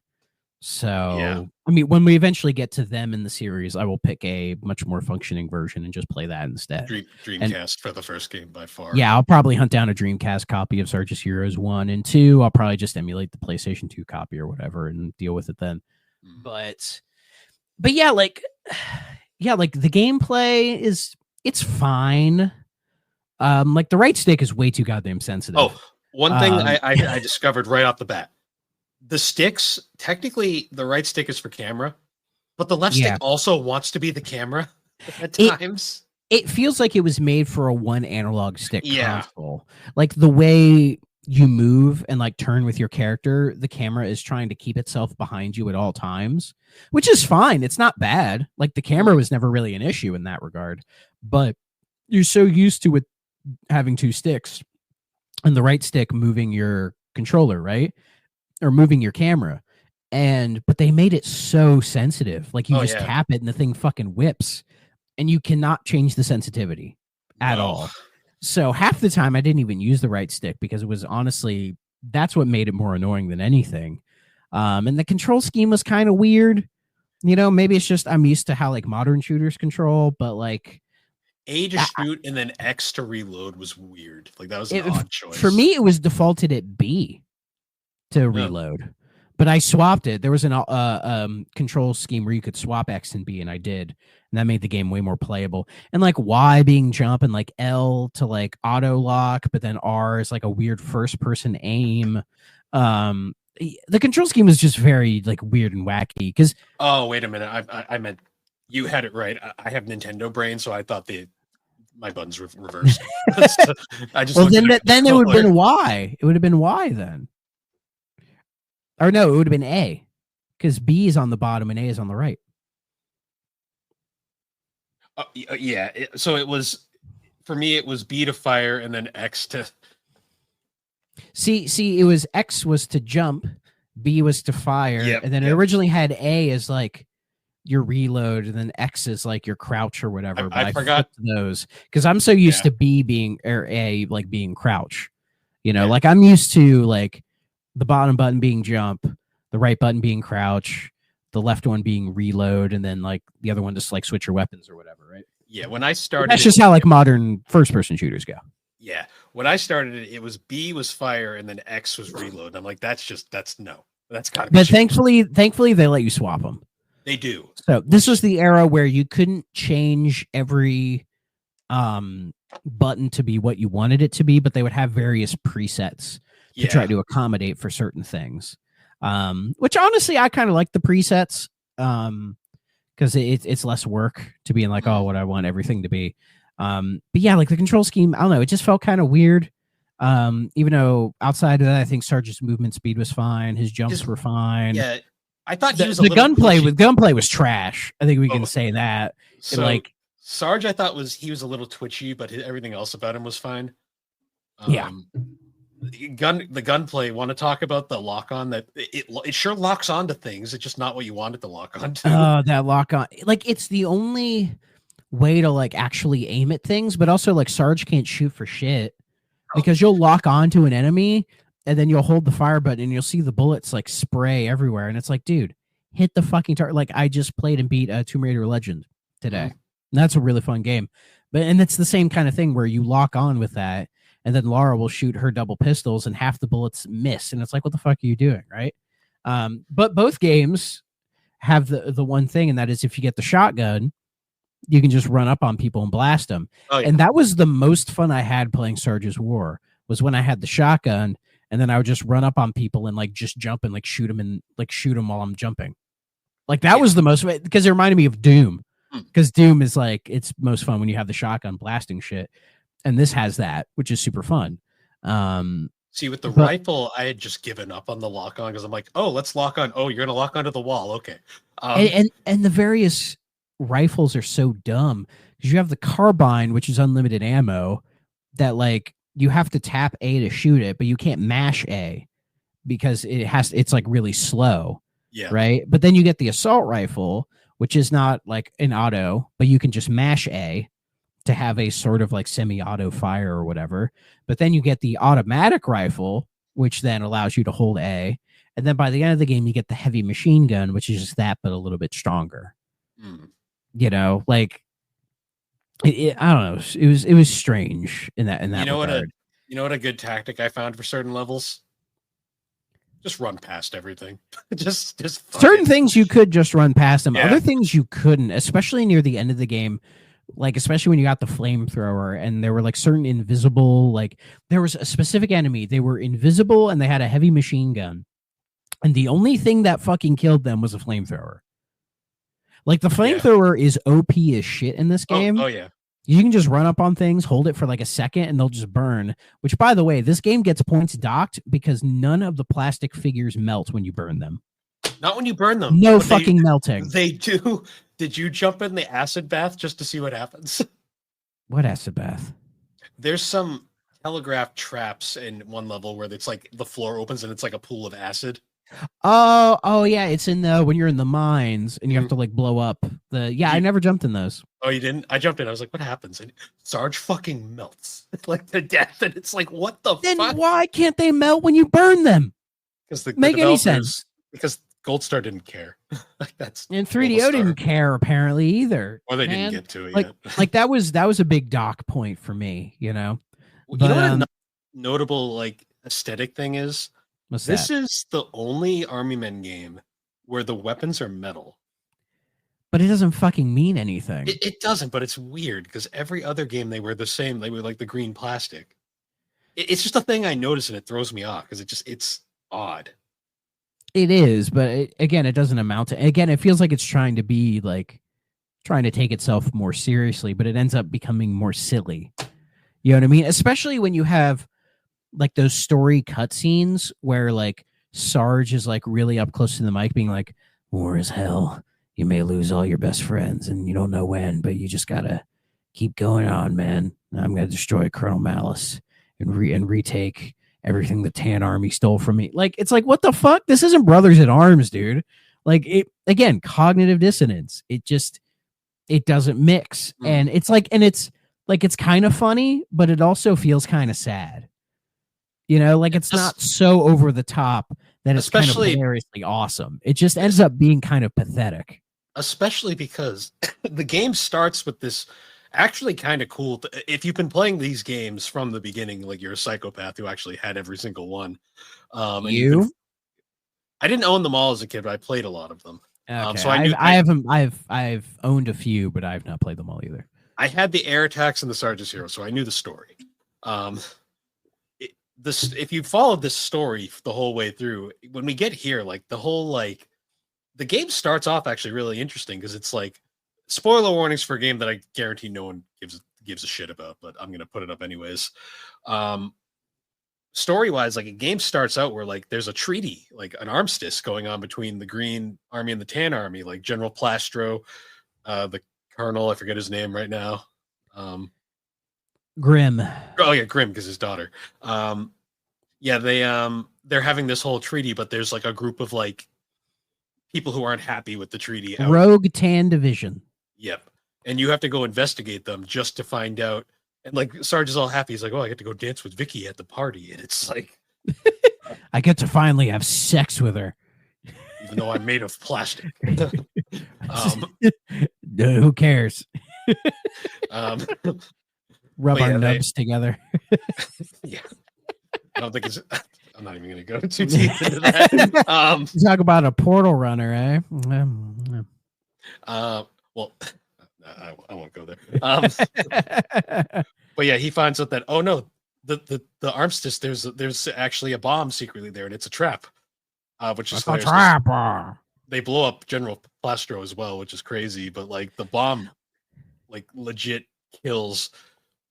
So, I mean, when we eventually get to them in the series, I will pick a much more functioning version and just play that instead. Dreamcast for the first game by far. Yeah, I'll probably hunt down a Dreamcast copy of Sarge's Heroes 1 and 2. I'll probably just emulate the PlayStation 2 copy or whatever and deal with it then. But yeah, like the gameplay it's fine. Like the right stick is way too goddamn sensitive. Oh, one thing I discovered right off the bat. The sticks, technically the right stick is for camera, but the left stick also wants to be the camera at times. It feels like it was made for a one analog stick console. Like the way you move and like turn with your character, the camera is trying to keep itself behind you at all times, which is fine. It's not bad. Like the camera was never really an issue in that regard, but you're so used to it having two sticks and the right stick moving your controller, right? Or moving your camera. But they made it so sensitive. Like you just tap it and the thing fucking whips and you cannot change the sensitivity at all. So half the time I didn't even use the right stick because it was honestly, that's what made it more annoying than anything. And the control scheme was kind of weird. You know, maybe it's just I'm used to how like modern shooters control, but like A to shoot and then X to reload was weird. Like that was an odd choice. For me, it was defaulted at B to reload, but I swapped it. There was an control scheme where you could swap X and B, and I did, and that made the game way more playable. And like Y being jump and like L to like auto lock, but then R is like a weird first person aim. The control scheme was just very like weird and wacky. Because wait a minute, I meant you had it right. I have Nintendo brain, so I thought my buttons were reversed. I just then it would have been Y. It would have been Y then. Or no, it would have been A. because B is on the bottom and A is on the right. Yeah. So it was, for me, it was B to fire and then X to. See, it was X was to jump, B was to fire, and then it originally had A as like your reload, and then X is like your crouch or whatever. I forgot those because I'm so used to B being or A like being crouch. You know, like I'm used to like the bottom button being jump, the right button being crouch, the left one being reload, and then like the other one just like switch your weapons or whatever, right? Yeah, when I started, that's just how like modern first-person shooters go. Yeah, when I started it was B was fire and then X was reload. I'm like, that's no, that's gotta be. But thankfully, they let you swap them. They do. So this was the era where you couldn't change every button to be what you wanted it to be, but they would have various presets to try to accommodate for certain things. Which honestly, I kind of like the presets because it's less work to being like, oh, what I want everything to be. But yeah, like the control scheme, I don't know, it just felt kind of weird. Even though outside of that, I think Sarge's movement speed was fine, his jumps were fine. Yeah, I thought he was the gunplay was trash. I think we can say that. So like Sarge, I thought he was a little twitchy, but everything else about him was fine. The gunplay. Want to talk about the lock on? That it sure locks onto things. It's just not what you want it to lock onto. That lock on, like it's the only way to like actually aim at things, but also like Sarge can't shoot for shit because you'll lock onto an enemy and then you'll hold the fire button and you'll see the bullets like spray everywhere, and it's like, dude, hit the fucking target. Like I just played and beat Tomb Raider Legend today. And that's a really fun game, and it's the same kind of thing where you lock on with that. And then Laura will shoot her double pistols and half the bullets miss. And it's like, what the fuck are you doing? Right. But both games have the one thing, and that is if you get the shotgun, you can just run up on people and blast them. Oh, yeah. And that was the most fun I had playing Sarge's War, was when I had the shotgun and then I would just run up on people and like just jump and like shoot them while I'm jumping. Like that was the most, because it reminded me of Doom, because Doom is like, it's most fun when you have the shotgun blasting shit. And this has that, which is super fun. See, with the rifle, I had just given up on the lock on because I'm like, oh, let's lock on. Oh, you're gonna lock onto the wall, okay? And the various rifles are so dumb because you have the carbine, which is unlimited ammo, that like you have to tap A to shoot it, but you can't mash A because it's like really slow. Yeah. Right. But then you get the assault rifle, which is not like an auto, but you can just mash A to have a sort of like semi-auto fire or whatever. But then you get the automatic rifle, which then allows you to hold A. And then by the end of the game, you get the heavy machine gun, which is just that, but a little bit stronger. You know, like I don't know. It was strange in that regard. You know what a good tactic I found for certain levels? Just run past everything. just certain things you could just run past them. Yeah. Other things you couldn't, especially near the end of the game. Like, especially when you got the flamethrower and there were like certain invisible, like there was a specific enemy. They were invisible and they had a heavy machine gun. And the only thing that fucking killed them was a flamethrower. Like the flamethrower is OP as shit in this game. Oh yeah. You can just run up on things, hold it for like a second, and they'll just burn. Which, by the way, this game gets points docked because none of the plastic figures melt when you burn them. Not when you burn them. No fucking melting. They do. Did you jump in the acid bath just to see what happens? What acid bath? There's some telegraph traps in one level where it's like the floor opens and it's like a pool of acid. Oh yeah, it's in the when you're in the mines and you have to like blow up the. Yeah, I never jumped in those. Oh, you didn't? I jumped in. I was like, what happens? And Sarge fucking melts like to death, and it's like, what the then fuck? Why can't they melt when you burn them? Because make any sense? Because Gold Star didn't care. Like that's and 3DO didn't care apparently either. Or they didn't get to it like, yet. Like that was a big dock point for me, you know. You know what a notable like aesthetic thing is? This is the only Army Men game where the weapons are metal. But it doesn't fucking mean anything. It doesn't, but it's weird because every other game they were the same. They were like the green plastic. It's just a thing I notice and it throws me off because it's odd. It is, but again, it doesn't amount to. Again, it feels like it's trying to be like trying to take itself more seriously, but it ends up becoming more silly. You know what I mean? Especially when you have like those story cutscenes where like Sarge is like really up close to the mic, being like, "War is hell. You may lose all your best friends, and you don't know when, but you just gotta keep going on, man. I'm gonna destroy Colonel Malice and retake everything the Tan Army stole from me." Like, it's like, what the fuck? This isn't Brothers at Arms, dude. Like, it again, cognitive dissonance. It doesn't mix, and it's kind of funny, but it also feels kind of sad. You know, like it's not so over the top that it's kind of hilariously awesome. It just ends up being kind of pathetic. Especially because the game starts with this actually kind of cool. If you've been playing these games from the beginning, like you're a psychopath who actually had every single one. I didn't own them all as a kid, but I played a lot of them. Okay. So I've owned a few, but I've not played them all either. I had the air attacks and the Sarge's Hero, so I knew the story. If you followed this story the whole way through, when we get here, like the game starts off actually really interesting because it's like spoiler warnings for a game that I guarantee no one gives a shit about, but I'm gonna put it up anyways. Story-wise, like a game starts out where like there's a treaty, like an armistice going on between the Green Army and the Tan Army, like General Plastro, the Colonel, I forget his name right now. Grim. Oh yeah, Grim, because his daughter. They're having this whole treaty, but there's like a group of like people who aren't happy with the treaty. Rogue Tan Division. Yep. And you have to go investigate them just to find out. And like Sarge is all happy. He's like, "Oh, I get to go dance with Vicky at the party." And it's like I get to finally have sex with her. Even though I'm made of plastic. Who cares? Rub our yeah, nubs together. Yeah. I don't think I'm not even going to go too deep into that. Talk about a portal runner, eh? Well, I won't go there. But yeah, he finds out that, oh no, the armistice, there's actually a bomb secretly there, and it's a trap. Which is a trap. They blow up General Plastro as well, which is crazy. But like the bomb, like legit kills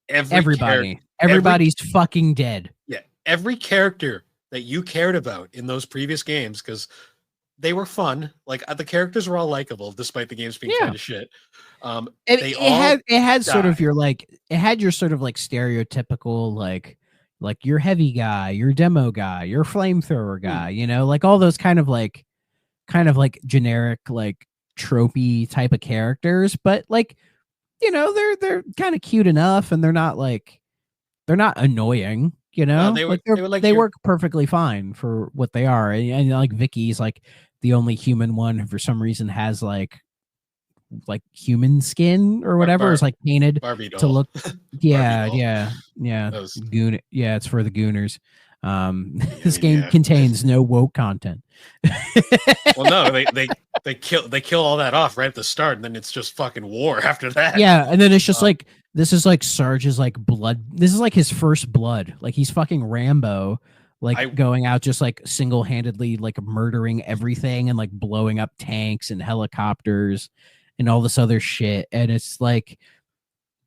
everybody. Everybody's fucking dead. Yeah, every character that you cared about in those previous games, because they were fun. Like the characters were all likable, despite the games being kind of shit. It had sort of your stereotypical like your heavy guy, your demo guy, your flamethrower guy, you know, like all those kind of like generic, like tropey type of characters, but like, you know, they're kind of cute enough, and they're not annoying, you know. They work perfectly fine for what they are, and like Vicky's like the only human one who for some reason has like human skin or whatever is like painted Barbie doll. to look yeah Goon. It's for the gooners. This game contains no woke content. Well, no, they kill all that off right at the start, and then it's just fucking war after that. Yeah, and then it's just like this is like Sarge's like blood. This is like his first blood. Like he's fucking Rambo, like going out just like single-handedly like murdering everything and like blowing up tanks and helicopters and all this other shit. And it's like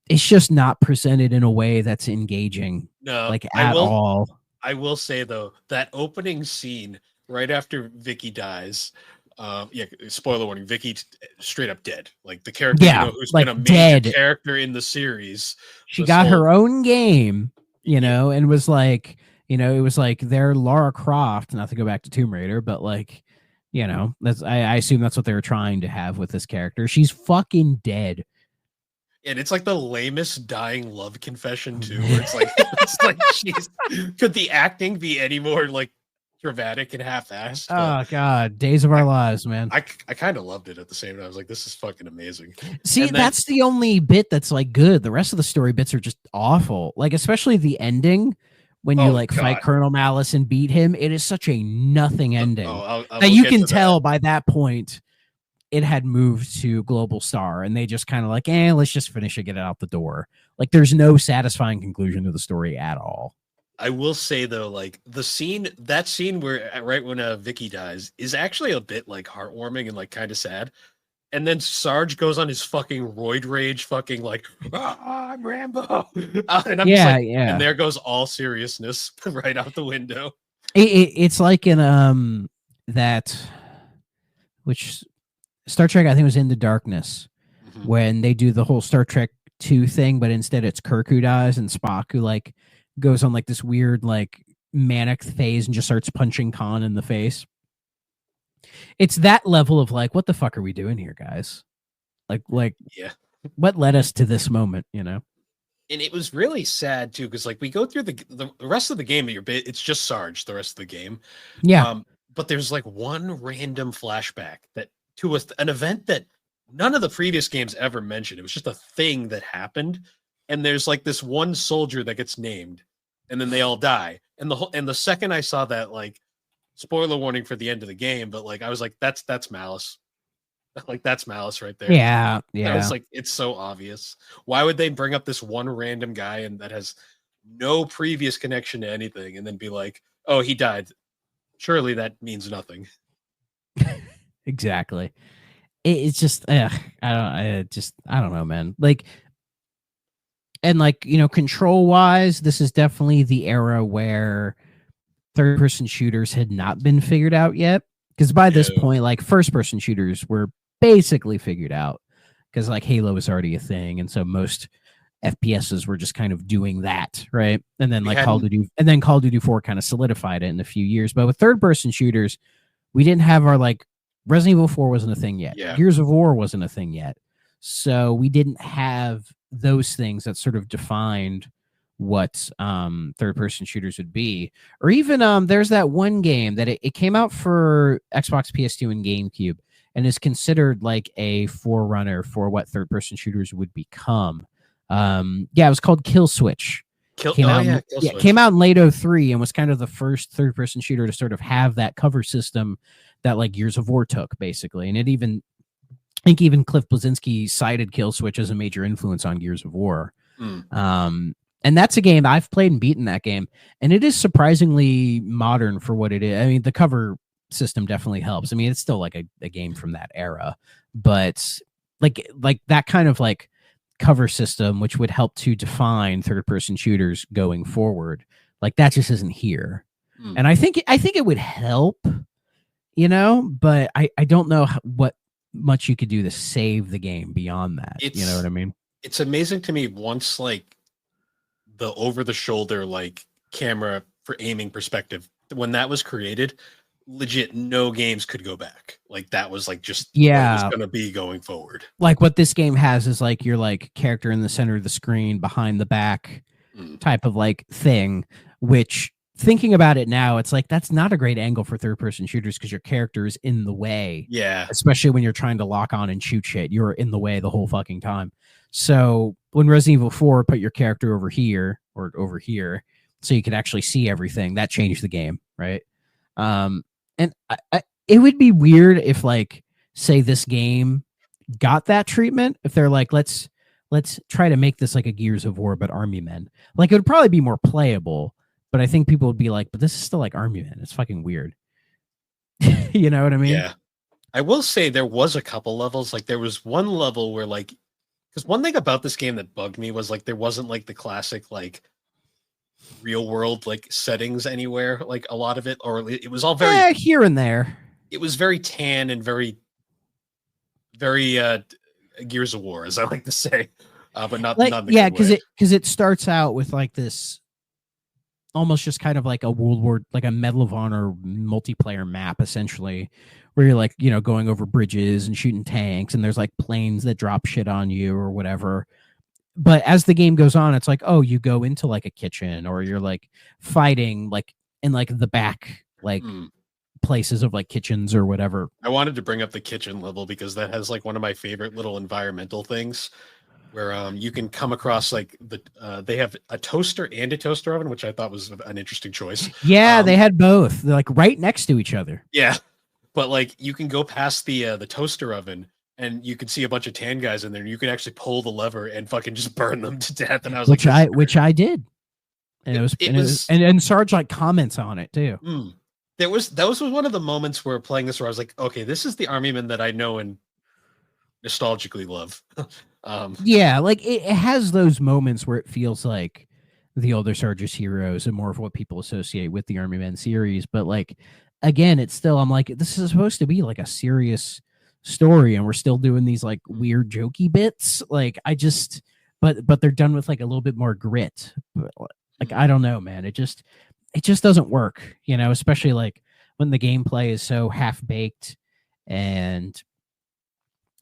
it's just not presented in a way that's engaging. No, like at all. I will say though, that opening scene right after Vicky dies, spoiler warning, Vicky straight up dead. Like the character who's like been a major character in the series. She got her own game, you know, and was like, you know, it was like their Lara Croft, not to go back to Tomb Raider, but like, you know, that's I assume that's what they were trying to have with this character. She's fucking dead. And it's like the lamest dying love confession too. Where it's like, could the acting be any more like dramatic and half-assed? Oh god, Days of Our Lives, man. I kind of loved it at the same time. I was like, this is fucking amazing. See, that's the only bit that's like good. The rest of the story bits are just awful. Like especially the ending when you fight Colonel Malice and beat him. It is such a nothing ending that you can tell by that point it had moved to Global Star, and they just kind of like, let's just finish it, get it out the door. Like there's no satisfying conclusion to the story at all. I will say though, like that scene where right when Vicky dies is actually a bit like heartwarming and like kind of sad. And then Sarge goes on his fucking roid rage, fucking like, I'm Rambo. And I'm just like, and there goes all seriousness right out the window. It's like in that which Star Trek, I think, was Into Darkness, when they do the whole Star Trek 2 thing, but instead it's Kirk who dies and Spock who like goes on like this weird like manic phase and just starts punching Khan in the face. It's that level of like, what the fuck are we doing here, guys? Like Yeah. What led us to this moment, you know? And it was really sad too, because like we go through the rest of the game, it's just Sarge the rest of the game. Yeah. But there's like one random flashback that to an event that none of the previous games ever mentioned. It was just a thing that happened, and there's like this one soldier that gets named, and then they all die. And the second I saw that, like, spoiler warning for the end of the game, but like I was like, that's Malice. Like that's Malice right there. Yeah. I was like, it's so obvious. Why would they bring up this one random guy and that has no previous connection to anything, and then be like, oh, he died? Surely that means nothing. Exactly. It's just I don't know, man. Like, and like, you know, control wise, this is definitely the era where third person shooters had not been figured out yet, because by this point, like, first person shooters were basically figured out, because like Halo was already a thing, and so most FPSs were just kind of doing that, right? And then Call of Duty 4 kind of solidified it in a few years. But with third person shooters, we didn't have our like Resident Evil 4 wasn't a thing yet. Yeah. Gears of War wasn't a thing yet. So we didn't have those things that sort of defined what third person shooters would be. Or even there's that one game that it came out for Xbox, PS2, and GameCube, and is considered like a forerunner for what third person shooters would become. It was called Kill Switch. Came out in late 2003 and was kind of the first third person shooter to sort of have that cover system that like Gears of War took, basically. And I think even Cliff Bleszinski cited Kill Switch as a major influence on Gears of War. And that's a game I've played and beaten that game, and it is surprisingly modern for what it is. I mean, the cover system definitely helps. I mean, it's still like a game from that era, but like that kind of like cover system, which would help to define third person shooters going forward, like that just isn't here. And I think it would help, you know, but I don't know what much you could do to save the game beyond that. You know what I mean? It's amazing to me, once like the over the shoulder like camera for aiming perspective, when that was created, legit no games could go back. Like that was like just what it was going to be going forward. Like what this game has is like your like character in the center of the screen behind the back type of like thing, which, thinking about it now, it's like that's not a great angle for third person shooters, because your character is in the way. Yeah. Especially when you're trying to lock on and shoot shit, you're in the way the whole fucking time. So when Resident Evil 4 put your character over here or over here so you could actually see everything, that changed the game, right? And it would be weird if, like, say this game got that treatment, if they're like, let's try to make this like a Gears of War but Army Men. Like, it would probably be more playable, but I think people would be like, but this is still like Army Men. It's fucking weird. You know what I mean? Yeah. I will say there was a couple levels. Like there was one level where like, because one thing about this game that bugged me was like there wasn't like the classic like real world like settings anywhere. Like a lot of it, or it was all very here and there. It was very tan and very Gears of War, as I like to say, but not like, not in the yeah, good way. because it starts out with like this almost just kind of like a World War, like a Medal of Honor multiplayer map, essentially, where you're like, you know, going over bridges and shooting tanks, and there's like planes that drop shit on you or whatever. But as the game goes on, it's like, oh, you go into like a kitchen, or you're like fighting like in like the back like places of like kitchens or whatever. I wanted to bring up the kitchen level because that has like one of my favorite little environmental things, where you can come across like they have a toaster and a toaster oven, which I thought was an interesting choice. Yeah, they had both. They're like right next to each other. Yeah, but like you can go past the toaster oven and you can see a bunch of tan guys in there, and you can actually pull the lever and fucking just burn them to death. And I was which I did, and it was and Sarge like comments on it too. That was one of the moments where playing this where I was like, okay, this is the Army Man that I know and nostalgically love. Yeah, like it has those moments where it feels like the older Sarge's heroes and more of what people associate with the Army Men series. But like, again, it's still, I'm like, this is supposed to be like a serious story, and we're still doing these like weird jokey bits. Like, but they're done with like a little bit more grit. Like, I don't know, man. It just doesn't work, especially like when the gameplay is so half baked, and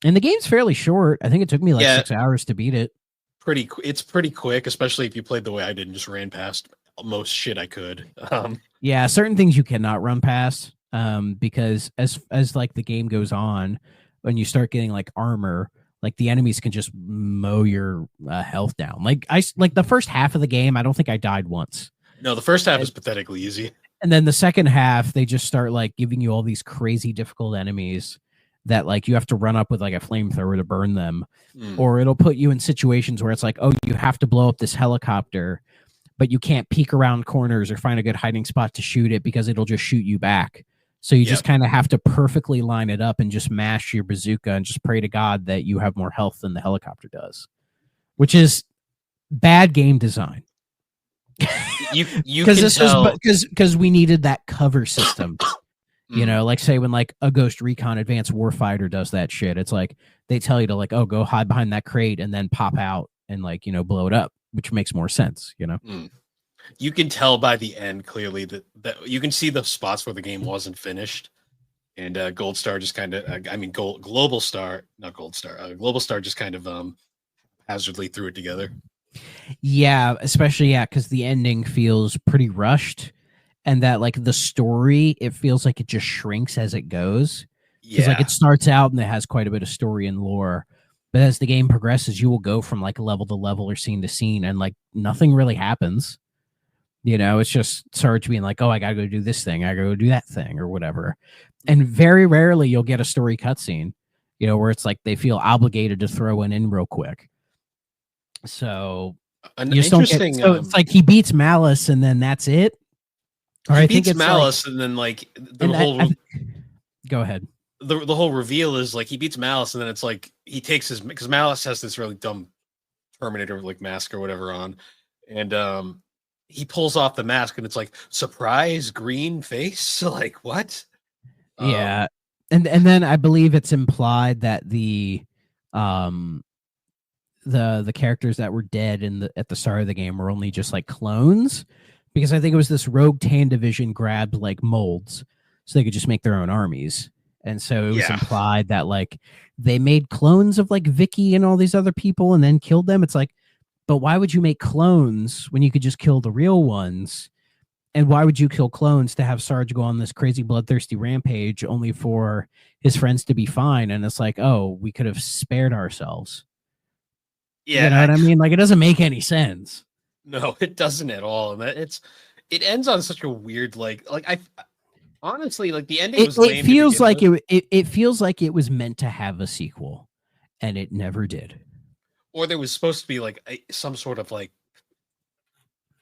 the game's fairly short. I think it took me like 6 hours to beat it. It's pretty quick, especially if you played the way I did and just ran past most shit I could. Yeah, certain things you cannot run past, because as like the game goes on, when you start getting like armor, like the enemies can just mow your health down. Like the first half of the game, I don't think I died once. No, the first half is pathetically easy. And then the second half, they just start like giving you all these crazy difficult enemies that like you have to run up with like a flamethrower to burn them. Or it'll put you in situations where it's like, oh, you have to blow up this helicopter, but you can't peek around corners or find a good hiding spot to shoot it because it'll just shoot you back. So you just kind of have to perfectly line it up and just mash your bazooka and just pray to God that you have more health than the helicopter does, which is bad game design. Because we needed that cover system. Like say when like a Ghost Recon Advanced Warfighter does that shit, it's like they tell you to like, oh, go hide behind that crate and then pop out and like, blow it up, which makes more sense, You can tell by the end clearly that you can see the spots where the game wasn't finished, and Gold Star just kind of, Global Star, not Gold Star, Global Star just kind of hazardly threw it together. Yeah, especially because the ending feels pretty rushed. And that like the story, it feels like it just shrinks as it goes. Because like it starts out and it has quite a bit of story and lore, but as the game progresses, you will go from like level to level or scene to scene, and like nothing really happens. It's just Sarge being like, "Oh, I gotta go do this thing, I gotta go do that thing, or whatever." And very rarely you'll get a story cutscene, where it's like they feel obligated to throw one in real quick. So it's like he beats Malice and then that's it. Or he beats Malice, like, and then like go ahead. The whole reveal is like he beats Malice, and then it's like he takes because Malice has this really dumb Terminator like mask or whatever on, and he pulls off the mask, and it's like surprise green face. Like what? Yeah, and then I believe it's implied that the characters that were dead at the start of the game were only just like clones. Because I think it was this Rogue Tan division grabbed like molds so they could just make their own armies. And so it was implied that like they made clones of like Vicky and all these other people and then killed them. It's like, but why would you make clones when you could just kill the real ones? And why would you kill clones to have Sarge go on this crazy bloodthirsty rampage only for his friends to be fine? And it's like, oh, we could have spared ourselves. Yeah. You know what I mean? Like, it doesn't make any sense. No, it doesn't at all. And it ends on such a weird I honestly like the ending was lame. It feels like it feels like it was meant to have a sequel, and it never did. Or there was supposed to be like some sort of like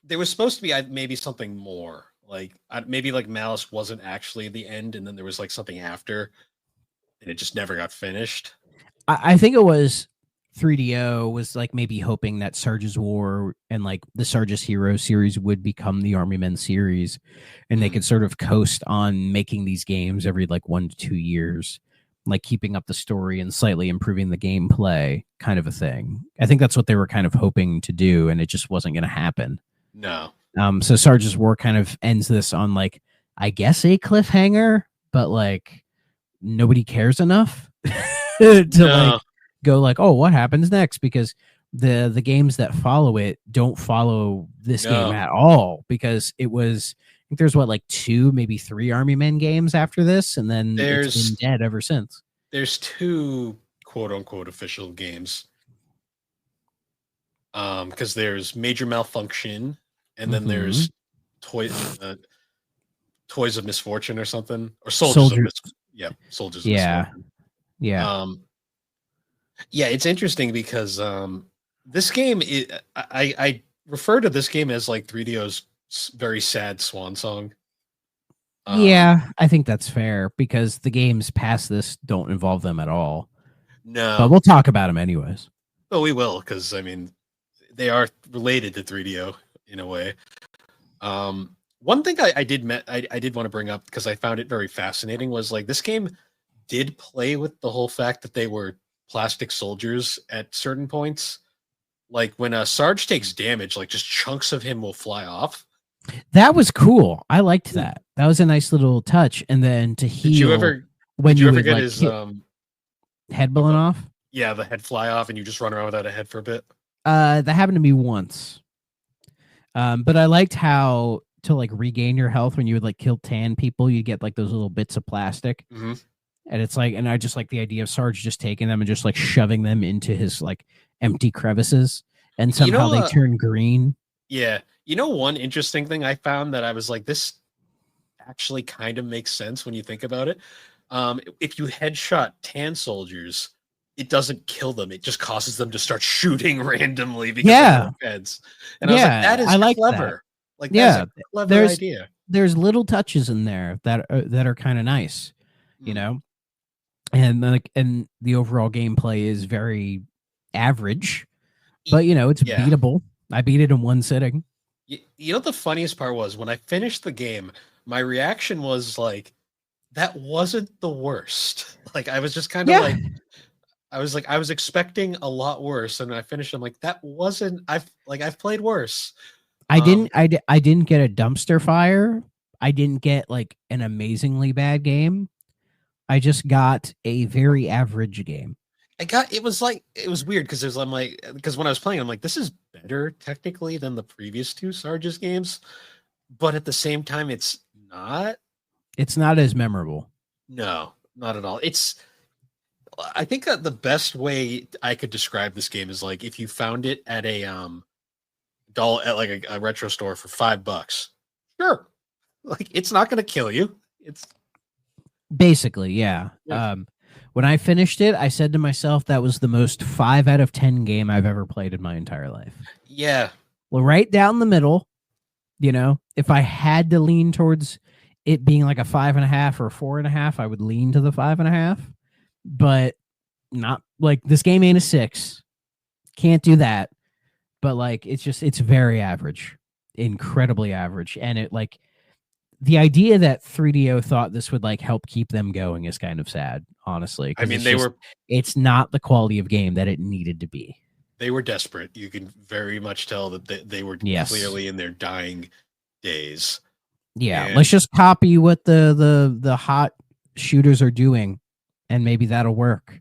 there was supposed to be maybe something more. Like maybe like Malice wasn't actually the end, and then there was like something after, and it just never got finished. I think it was 3DO was like maybe hoping that Sarge's War and like the Sarge's Hero series would become the Army Men series, and they could sort of coast on making these games every like 1 to 2 years, like keeping up the story and slightly improving the gameplay kind of a thing. I think that's what they were kind of hoping to do, and it just wasn't going to happen. No. So Sarge's War kind of ends this on like, I guess a cliffhanger, but like nobody cares enough to like go like, oh, what happens next? Because the games that follow it don't follow this game at all, because it was, I think there's what, like 2, maybe 3 Army Men games after this, and then it's been dead ever since. There's 2 quote unquote official games. Because there's Major Malfunction, and then there's Toys of Misfortune or something, or Soldiers of Misfortune. Yeah, it's interesting because this game, I refer to this game as like 3DO's very sad swan song. Yeah, I think that's fair, because the games past this don't involve them at all. No. But we'll talk about them anyways. Oh, we will, because, I mean, they are related to 3DO in a way. One thing I did want to bring up because I found it very fascinating was like this game did play with the whole fact that they were plastic soldiers at certain points. Like when Sarge takes damage, like just chunks of him will fly off. That was cool. I liked that. That was a nice little touch. And then to heal, did you ever get like, his head blown off? Yeah, the head fly off, and you just run around without a head for a bit. That happened to me once. But I liked how to like regain your health when you would like kill tan people, you get like those little bits of plastic. Mm-hmm. And it's like, and I just like the idea of Sarge just taking them and just like shoving them into his like empty crevices, and somehow they turn green. Yeah. You know, one interesting thing I found that I was like, this actually kind of makes sense when you think about it. If you headshot tan soldiers, it doesn't kill them. It just causes them to start shooting randomly because of their heads. And I was like, that is clever. That. Like, that's a clever idea. There's little touches in there that are kind of nice, you know? And like, and the overall gameplay is very average, but you know, it's beatable. I beat it in one sitting. You know, the funniest part was when I finished the game, my reaction was like, that wasn't the worst. Like, I was just kind of like, I was expecting a lot worse. And when I finished, I'm like, that wasn't, I've played worse. I didn't get a dumpster fire. I didn't get like an amazingly bad game. I just got a very average game. It was weird because when I was playing, I'm like, this is better technically than the previous two Sarge's games, but at the same time, it's not. It's not as memorable. No, not at all. I think that the best way I could describe this game is like if you found it at a a retro store for $5. Sure, like it's not going to kill you. It's basically, yeah. When I finished it, I said to myself, that was the most 5 out of 10 game I've ever played in my entire life. Yeah. Well, right down the middle, you know, if I had to lean towards it being like a 5.5 or 4.5, I would lean to the 5.5, but not like this game ain't a 6. Can't do that. But like, it's very average, incredibly average. And it like, the idea that 3DO thought this would like help keep them going is kind of sad, honestly. I mean, it's not the quality of game that it needed to be. They were desperate. You can very much tell that they were clearly in their dying days. Yeah. Let's just copy what the hot shooters are doing, and maybe that'll work.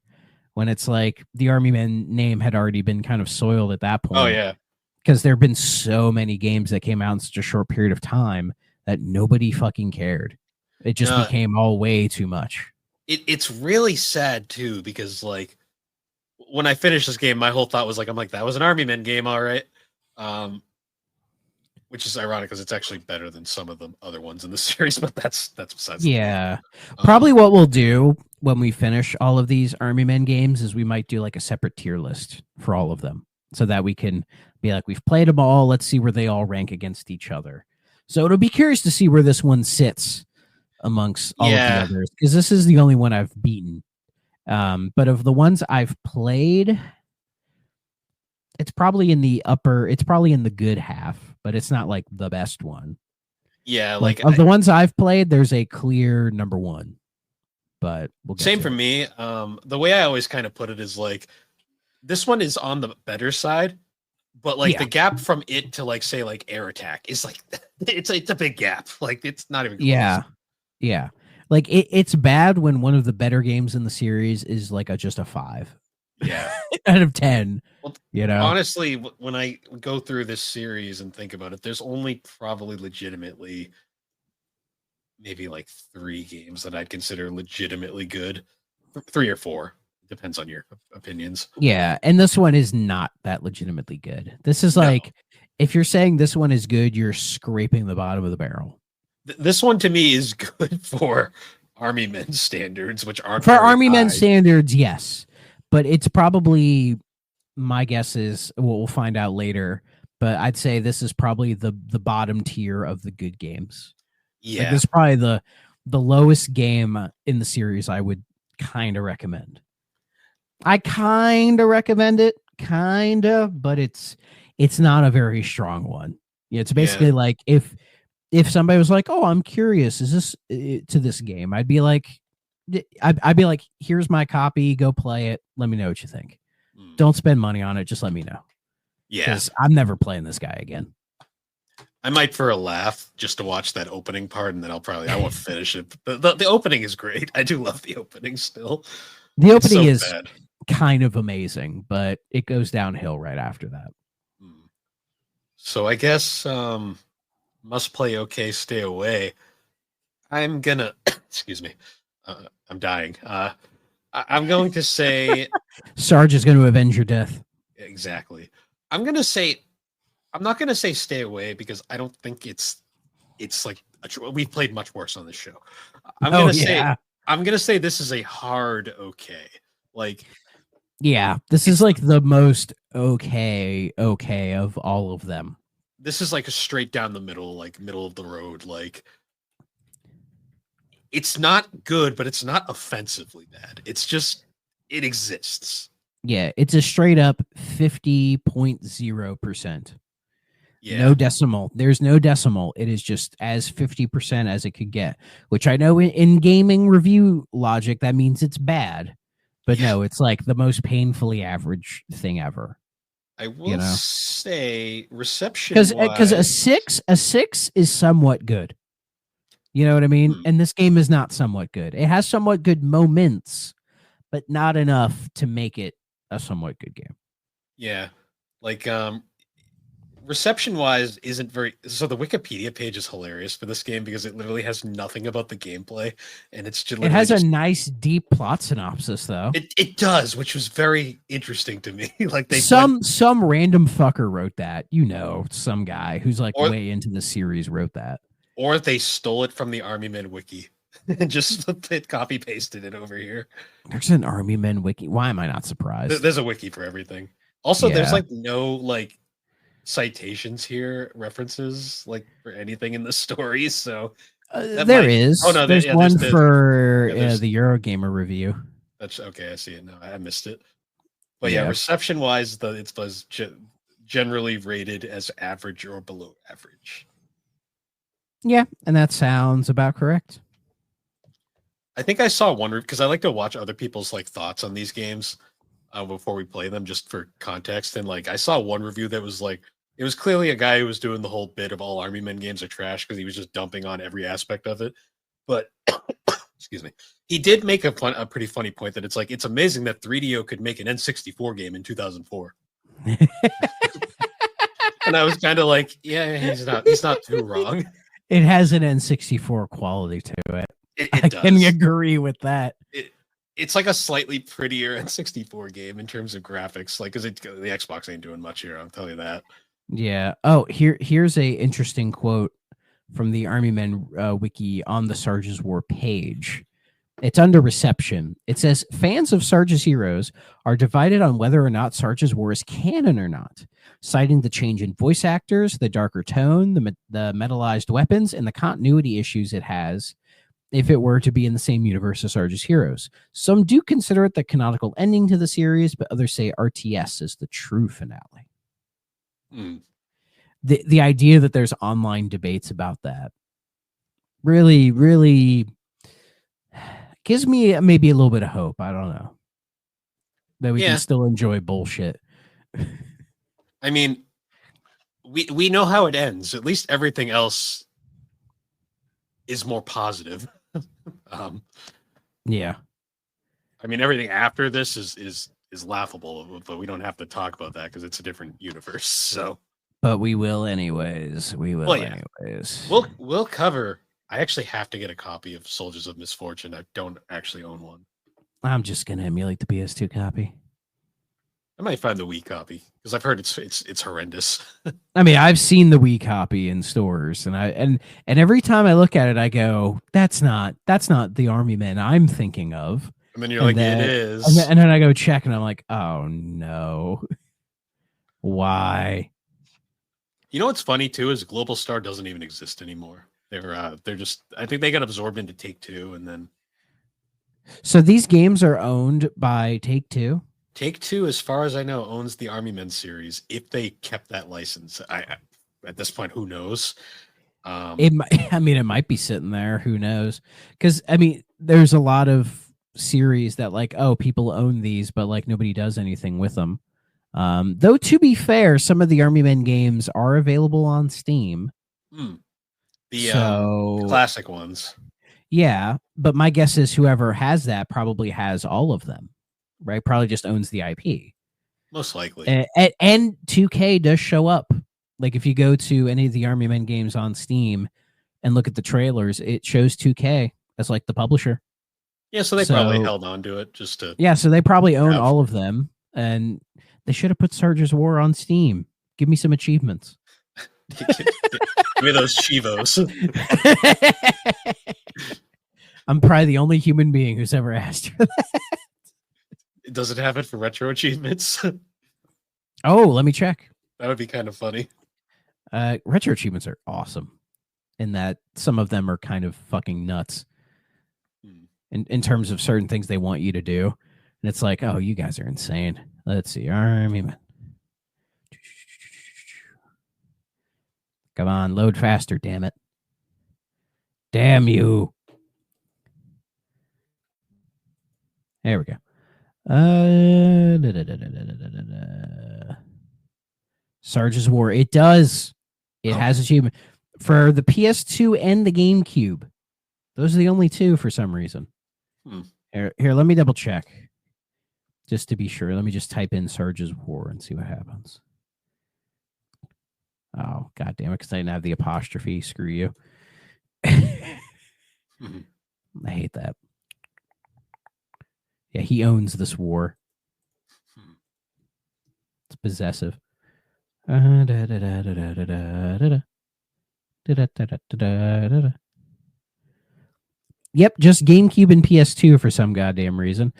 When it's like the Army Men name had already been kind of soiled at that point. Oh yeah. Because there have been so many games that came out in such a short period of time that nobody fucking cared. It just became all way too much. It's really sad too, because like when I finished this game, my whole thought was like, I'm like, that was an Army Men game, all right. Which is ironic because it's actually better than some of the other ones in the series, but that's besides. Yeah. Probably what we'll do when we finish all of these Army Men games is we might do like a separate tier list for all of them so that we can be like, we've played them all. Let's see where they all rank against each other. So it'll be curious to see where this one sits amongst all of the others, because this is the only one I've beaten. But of the ones I've played, it's probably in the good half, but it's not like the best one. Yeah, like of the ones I've played, there's a clear number one. But we'll get same for me. The way I always kind of put it is like this one is on the better side, but like the gap from it to like say like Air Attack is like it's a big gap. Like it's not even close. Yeah. Like it's bad when one of the better games in the series is like just a 5. Yeah. Out of 10. Well, you know, honestly, when I go through this series and think about it, there's only probably legitimately maybe like 3 games that I'd consider legitimately good. 3 or 4. Depends on your opinions. Yeah, and this one is not that legitimately good. This is like, if you're saying this one is good, you're scraping the bottom of the barrel. This one to me is good for Army Men standards, which aren't for Army high. Men standards, yes. But it's probably, my guess is, we'll find out later, but I'd say this is probably the bottom tier of the good games. Yeah. Like, this is probably the lowest game in the series I would kind of recommend. I kind of recommend it, but it's not a very strong one. Yeah, it's basically like if somebody was like, "Oh, I'm curious, is this to this game?" I'd be like, "Here's my copy. Go play it. Let me know what you think. Don't spend money on it. Just let me know." Yeah, because I'm never playing this guy again. I might for a laugh just to watch that opening part, and then I won't finish it. But the opening is great. I do love the opening still. The opening is bad. Kind of amazing, but it goes downhill right after that. So I guess must play okay, stay away. I'm gonna excuse me. I'm dying. I'm going to say Sarge is going to avenge your death. Exactly. I'm not going to say stay away because I don't think it's like we've played much worse on this show. I'm going to say this is a hard okay. Like, yeah, this is like the most okay of all of them. This is like a straight down the middle, like middle of the road. Like, it's not good, but it's not offensively bad. It's just, it exists. Yeah, it's a straight up 50.0%. Yeah. No decimal. There's no decimal. It is just as 50% as it could get, which I know in gaming review logic, that means it's bad. But no, it's like the most painfully average thing ever. I will say reception because a six is somewhat good. You know what I mean? And this game is not somewhat good. It has somewhat good moments, but not enough to make it a somewhat good game. Yeah. Like reception wise isn't very, so the Wikipedia page is hilarious for this game because it literally has nothing about the gameplay, and it's just, it has a nice deep plot synopsis though. It does, which was very interesting to me. Like some random fucker wrote that, some guy who's like way into the series wrote that, or they stole it from the Army Men wiki and just copy pasted it over here. There's an Army Men wiki. Why am I not surprised? There's a wiki for everything. Also, there's like no like citations here, references like for anything in the story. So there is. Oh no, there's one for the Eurogamer review. That's okay. I see it now. I missed it. But yeah, reception wise, it was generally rated as average or below average. Yeah, and that sounds about correct. I think I saw one because I like to watch other people's like thoughts on these games before we play them, just for context. And like I saw one review that was like, it was clearly a guy who was doing the whole bit of all Army Men games are trash because he was just dumping on every aspect of it. But excuse me, he did make a pretty funny point that it's like, it's amazing that 3DO could make an N64 game in 2004. And I was kind of like, yeah, he's not too wrong. It has an N64 quality to it. It does. I can agree with that. It's like a slightly prettier N64 game in terms of graphics, like because the Xbox ain't doing much here. I'll tell you that. Yeah. Oh, here's a interesting quote from the Army Men wiki on the Sarge's War page. It's under reception. It says fans of Sarge's Heroes are divided on whether or not Sarge's War is canon or not, citing the change in voice actors, the darker tone, the metallized weapons, and the continuity issues it has if it were to be in the same universe as Sarge's Heroes. Some do consider it the canonical ending to the series, but others say RTS is the true finale. The idea that there's online debates about that really, really gives me maybe a little bit of hope. I don't know. That we can still enjoy bullshit. I mean, we know how it ends. At least everything else is more positive. Yeah. I mean, everything after this is laughable, but we don't have to talk about that because it's a different universe. So, but we will anyways. Anyways. We'll cover. I actually have to get a copy of Soldiers of Misfortune. I don't actually own one. I'm just gonna emulate the PS2 copy. I might find the Wii copy because I've heard it's horrendous. I mean, I've seen the Wii copy in stores, and every time I look at it, I go, "That's not the Army Men I'm thinking of." And then you're like, "It is." And then I go check, and I'm like, "Oh no, why?" You know what's funny too is Global Star doesn't even exist anymore. They're just, I think they got absorbed into Take-Two, and then. So these games are owned by Take-Two. Take-Two, as far as I know, owns the Army Men series. If they kept that license, at this point, who knows? It might be sitting there. Who knows? Because there's a lot of series that like, oh, people own these, but like nobody does anything with them. Though to be fair, some of the Army Men games are available on Steam. The classic ones. Yeah, but my guess is whoever has that probably has all of them, right? Probably just owns the IP. Most likely. And 2K does show up. Like if you go to any of the Army Men games on Steam and look at the trailers, it shows 2K as like the publisher. Yeah, so they probably held on to it just to. Yeah, so they probably own all of them, and they should have put Sarge's War on Steam. Give me some achievements. Give me those Chivos. I'm probably the only human being who's ever asked for that. Does it have it for retro achievements? Oh, let me check. That would be kind of funny. Retro achievements are awesome in that some of them are kind of fucking nuts in terms of certain things they want you to do. And it's like, oh, you guys are insane. Let's see. Army Men. Come on, load faster, damn it. Damn you. There we go. Sarge's War. It does. It has achievement for the PS2 and the GameCube. Those are the only two for some reason. Here, let me double check. Just to be sure. Let me just type in Sarge's War and see what happens. Oh, god damn it, because I didn't have the apostrophe. Screw you. I hate that. Yeah, he owns this war. It's possessive. Yep, just GameCube and PS2 for some goddamn reason.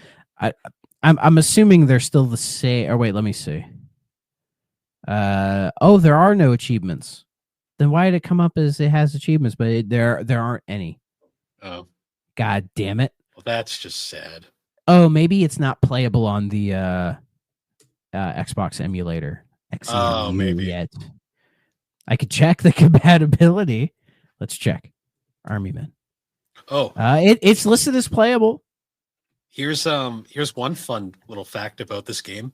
I'm assuming they're still the same. Or wait, let me see. Oh, there are no achievements. Then why did it come up as it has achievements, but there aren't any? Oh, god damn it! Well, that's just sad. Oh, maybe it's not playable on the Xbox emulator. Oh, maybe. Yet. I could check the compatibility. Let's check. Army Men. Oh, it's listed as playable. Here's one fun little fact about this game.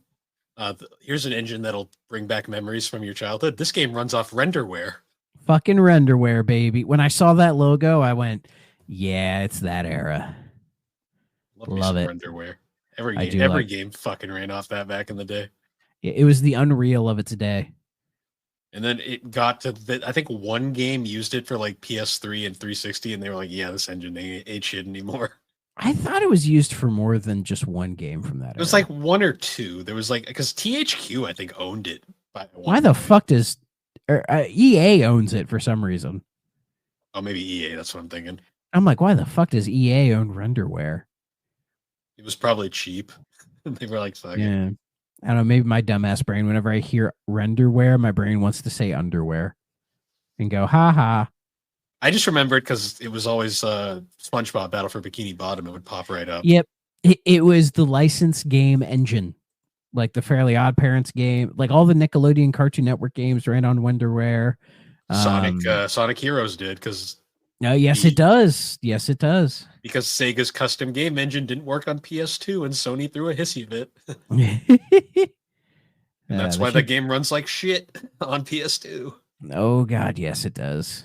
Here's an engine that'll bring back memories from your childhood. This game runs off renderware. Fucking renderware, baby. When I saw that logo, I went, "Yeah, it's that era." Love it. Renderware. Every game fucking ran off that back in the day. It was the Unreal of its day. And then it got to I think one game used it for like PS3 and 360, and they were like, "Yeah, this engine ain't shit anymore." I thought it was used for more than just one game from that. It was like one or two. There was like because THQ I think owned it. Why the fuck does EA owns it for some reason? Oh, maybe EA. That's what I'm thinking. I'm like, why the fuck does EA own renderware? It was probably cheap. They were like, fuck yeah. I don't know, maybe my dumbass brain, whenever I hear renderware, my brain wants to say underwear and go, ha ha. I just remembered because it was always SpongeBob Battle for Bikini Bottom. It would pop right up. Yep. It was the licensed game engine, like the Fairly Odd Parents game, like all the Nickelodeon Cartoon Network games ran on renderware. Sonic Heroes did because. No, yes, it does. Yes, it does. Because Sega's custom game engine didn't work on PS2 and Sony threw a hissy fit. And that's why the game runs like shit on PS2. Oh, God, yes, it does.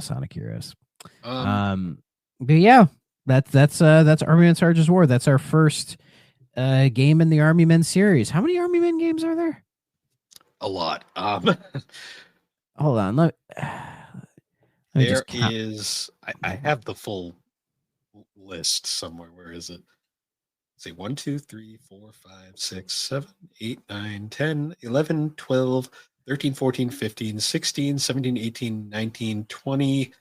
Sonic Heroes. But yeah, that's Army Men Sarge's War. That's our first game in the Army Men series. How many Army Men games are there? A lot. Hold on. There is. I have the full list somewhere. Where is it? Let's see. 1, 2, 3, 4, 5, 6, 7, 8, 9, 10, 11, 12, 13, 14, 15, 16, 17, 18, 19, 20,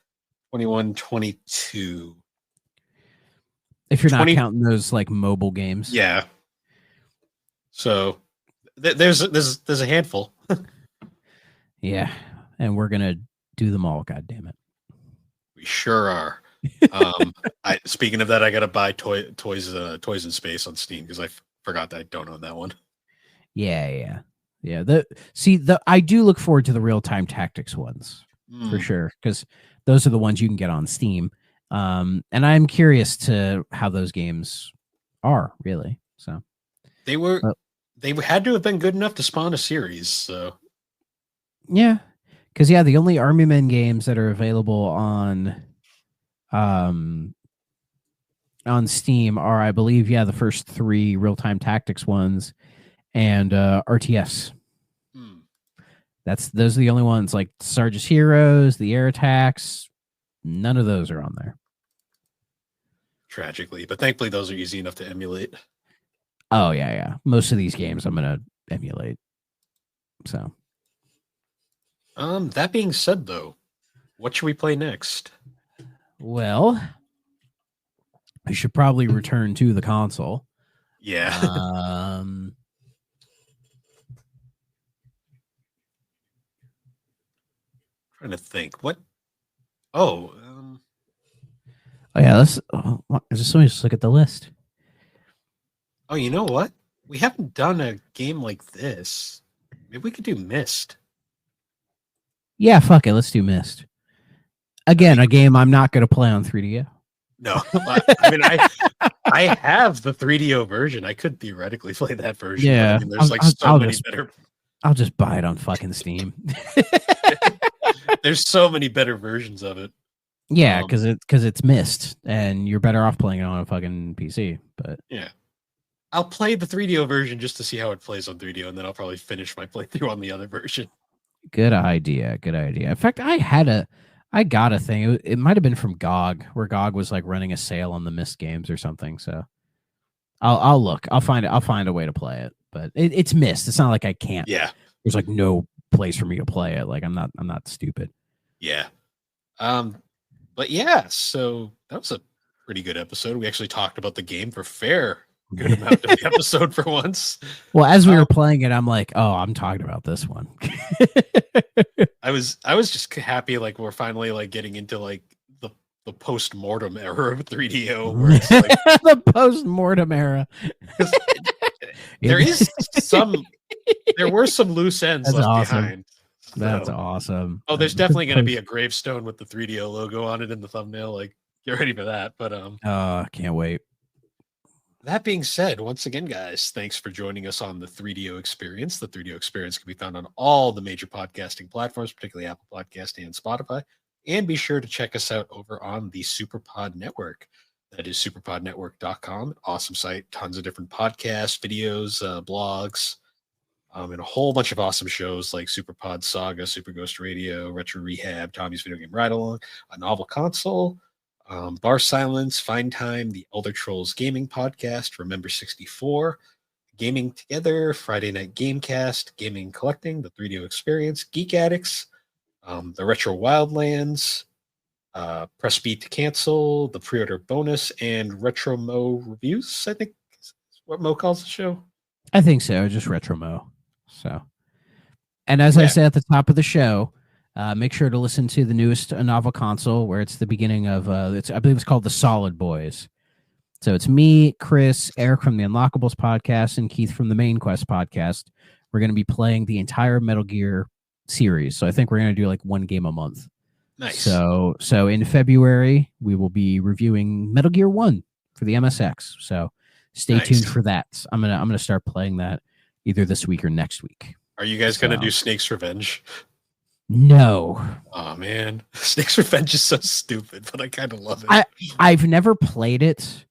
21, 22. If you're not counting those like mobile games. Yeah. So there's a handful. Yeah. And we're gonna do them all, god damn it. We sure are. Speaking of that, I gotta buy Toys in Space on Steam because I forgot that I don't own that one. Yeah. Yeah. I do look forward to the real-time tactics ones for sure, because those are the ones you can get on Steam. And I'm curious to how those games are really. So they had to have been good enough to spawn a series. So yeah, because the only Army Men games that are available on Steam are, I believe, the first 3 real-time tactics ones and RTS. Those are the only ones, like Sarge's Heroes, the Air Attacks. None of those are on there. Tragically, but thankfully those are easy enough to emulate. Oh yeah. Most of these games I'm gonna emulate. So that being said, though, what should we play next? Well, I should probably return to the console. Yeah. Trying to think. What? Oh. Yeah. Let's just look at the list. Oh, you know what? We haven't done a game like this. Maybe we could do Myst. Yeah, fuck it. Let's do Myst. Again, a game I'm not going to play on 3DO. No, I mean, I have the 3DO version. I could theoretically play that version. Yeah, I mean, there's so many better. I'll just buy it on fucking Steam. There's so many better versions of it. Yeah, because it's Myst, and you're better off playing it on a fucking PC. But yeah, I'll play the 3DO version just to see how it plays on 3DO, and then I'll probably finish my playthrough on the other version. Good idea. In fact, I got a thing. It might have been from GOG, where GOG was like running a sale on the Myst games or something. So I'll look. I'll find a way to play it. But it's Myst. It's not like I can't. Yeah. There's like no place for me to play it. Like I'm not stupid. Yeah. But yeah, so that was a pretty good episode. We actually talked about the game for good amount of the episode for once. Well, as we were playing it, I'm like, oh, I'm talking about this one. I was just happy, like we're finally like getting into like the post-mortem era of 3DO, where it's like the post-mortem era. There were some loose ends left behind. That's awesome. Oh, there's definitely going to be a gravestone with the 3DO logo on it in the thumbnail. Like, get ready for that. But can't wait. That being said, once again, guys, thanks for joining us on the 3DO Experience. The 3DO Experience can be found on all the major podcasting platforms, particularly Apple Podcast and Spotify. And be sure to check us out over on the SuperPod Network. That is superpodnetwork.com. Awesome site. Tons of different podcasts, videos, blogs, and a whole bunch of awesome shows like Superpod Saga, Super Ghost Radio, Retro Rehab, Tommy's Video Game Ride Along, A Novel Console, Bar Silence, Find Time, the Elder Trolls Gaming Podcast, Remember 64, Gaming Together, Friday Night Gamecast, Gaming Collecting, the 3DO Experience, Geek Addicts, the Retro Wildlands, Press Beat to Cancel, the Pre-Order Bonus, and Retro Mo Reviews, I think is what Mo calls the show. I think so, just Retro Mo. So, and as I said at the top of the show, make sure to listen to the newest Novel Console, where it's the beginning of, I believe it's called The Solid Boys. So it's me, Chris, Eric from the Unlockables podcast, and Keith from the Main Quest podcast. We're going to be playing the entire Metal Gear series. So I think we're going to do like one game a month. Nice. So in February, we will be reviewing Metal Gear 1 for the MSX. So stay tuned for that. I'm gonna start playing that either this week or next week. Are you guys gonna do Snake's Revenge? No. Oh man, Snake's Revenge is so stupid, but I kind of love it. I've never played it.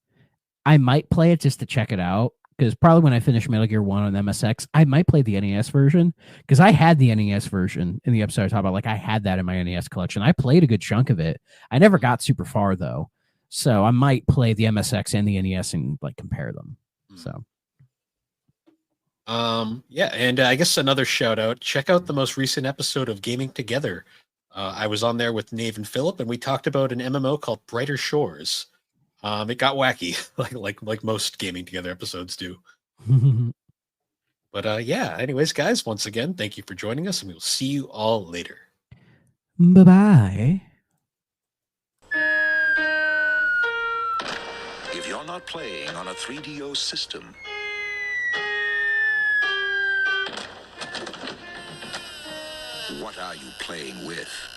I might play it just to check it out, because probably when I finish Metal Gear 1 on MSX, I might play the NES version, because I had the NES version in the episode I talked about. Like, I had that in my NES collection. I played a good chunk of it. I never got super far, though. So I might play the MSX and the NES and like compare them. So. Yeah, and I guess another shout out, check out the most recent episode of Gaming Together. I was on there with Nave and Philip, and we talked about an MMO called Brighter Shores. It got wacky, like most Gaming Together episodes do. But yeah, anyways, guys, once again, thank you for joining us, and we will see you all later. Bye-bye. If you're not playing on a 3DO system, are you playing with?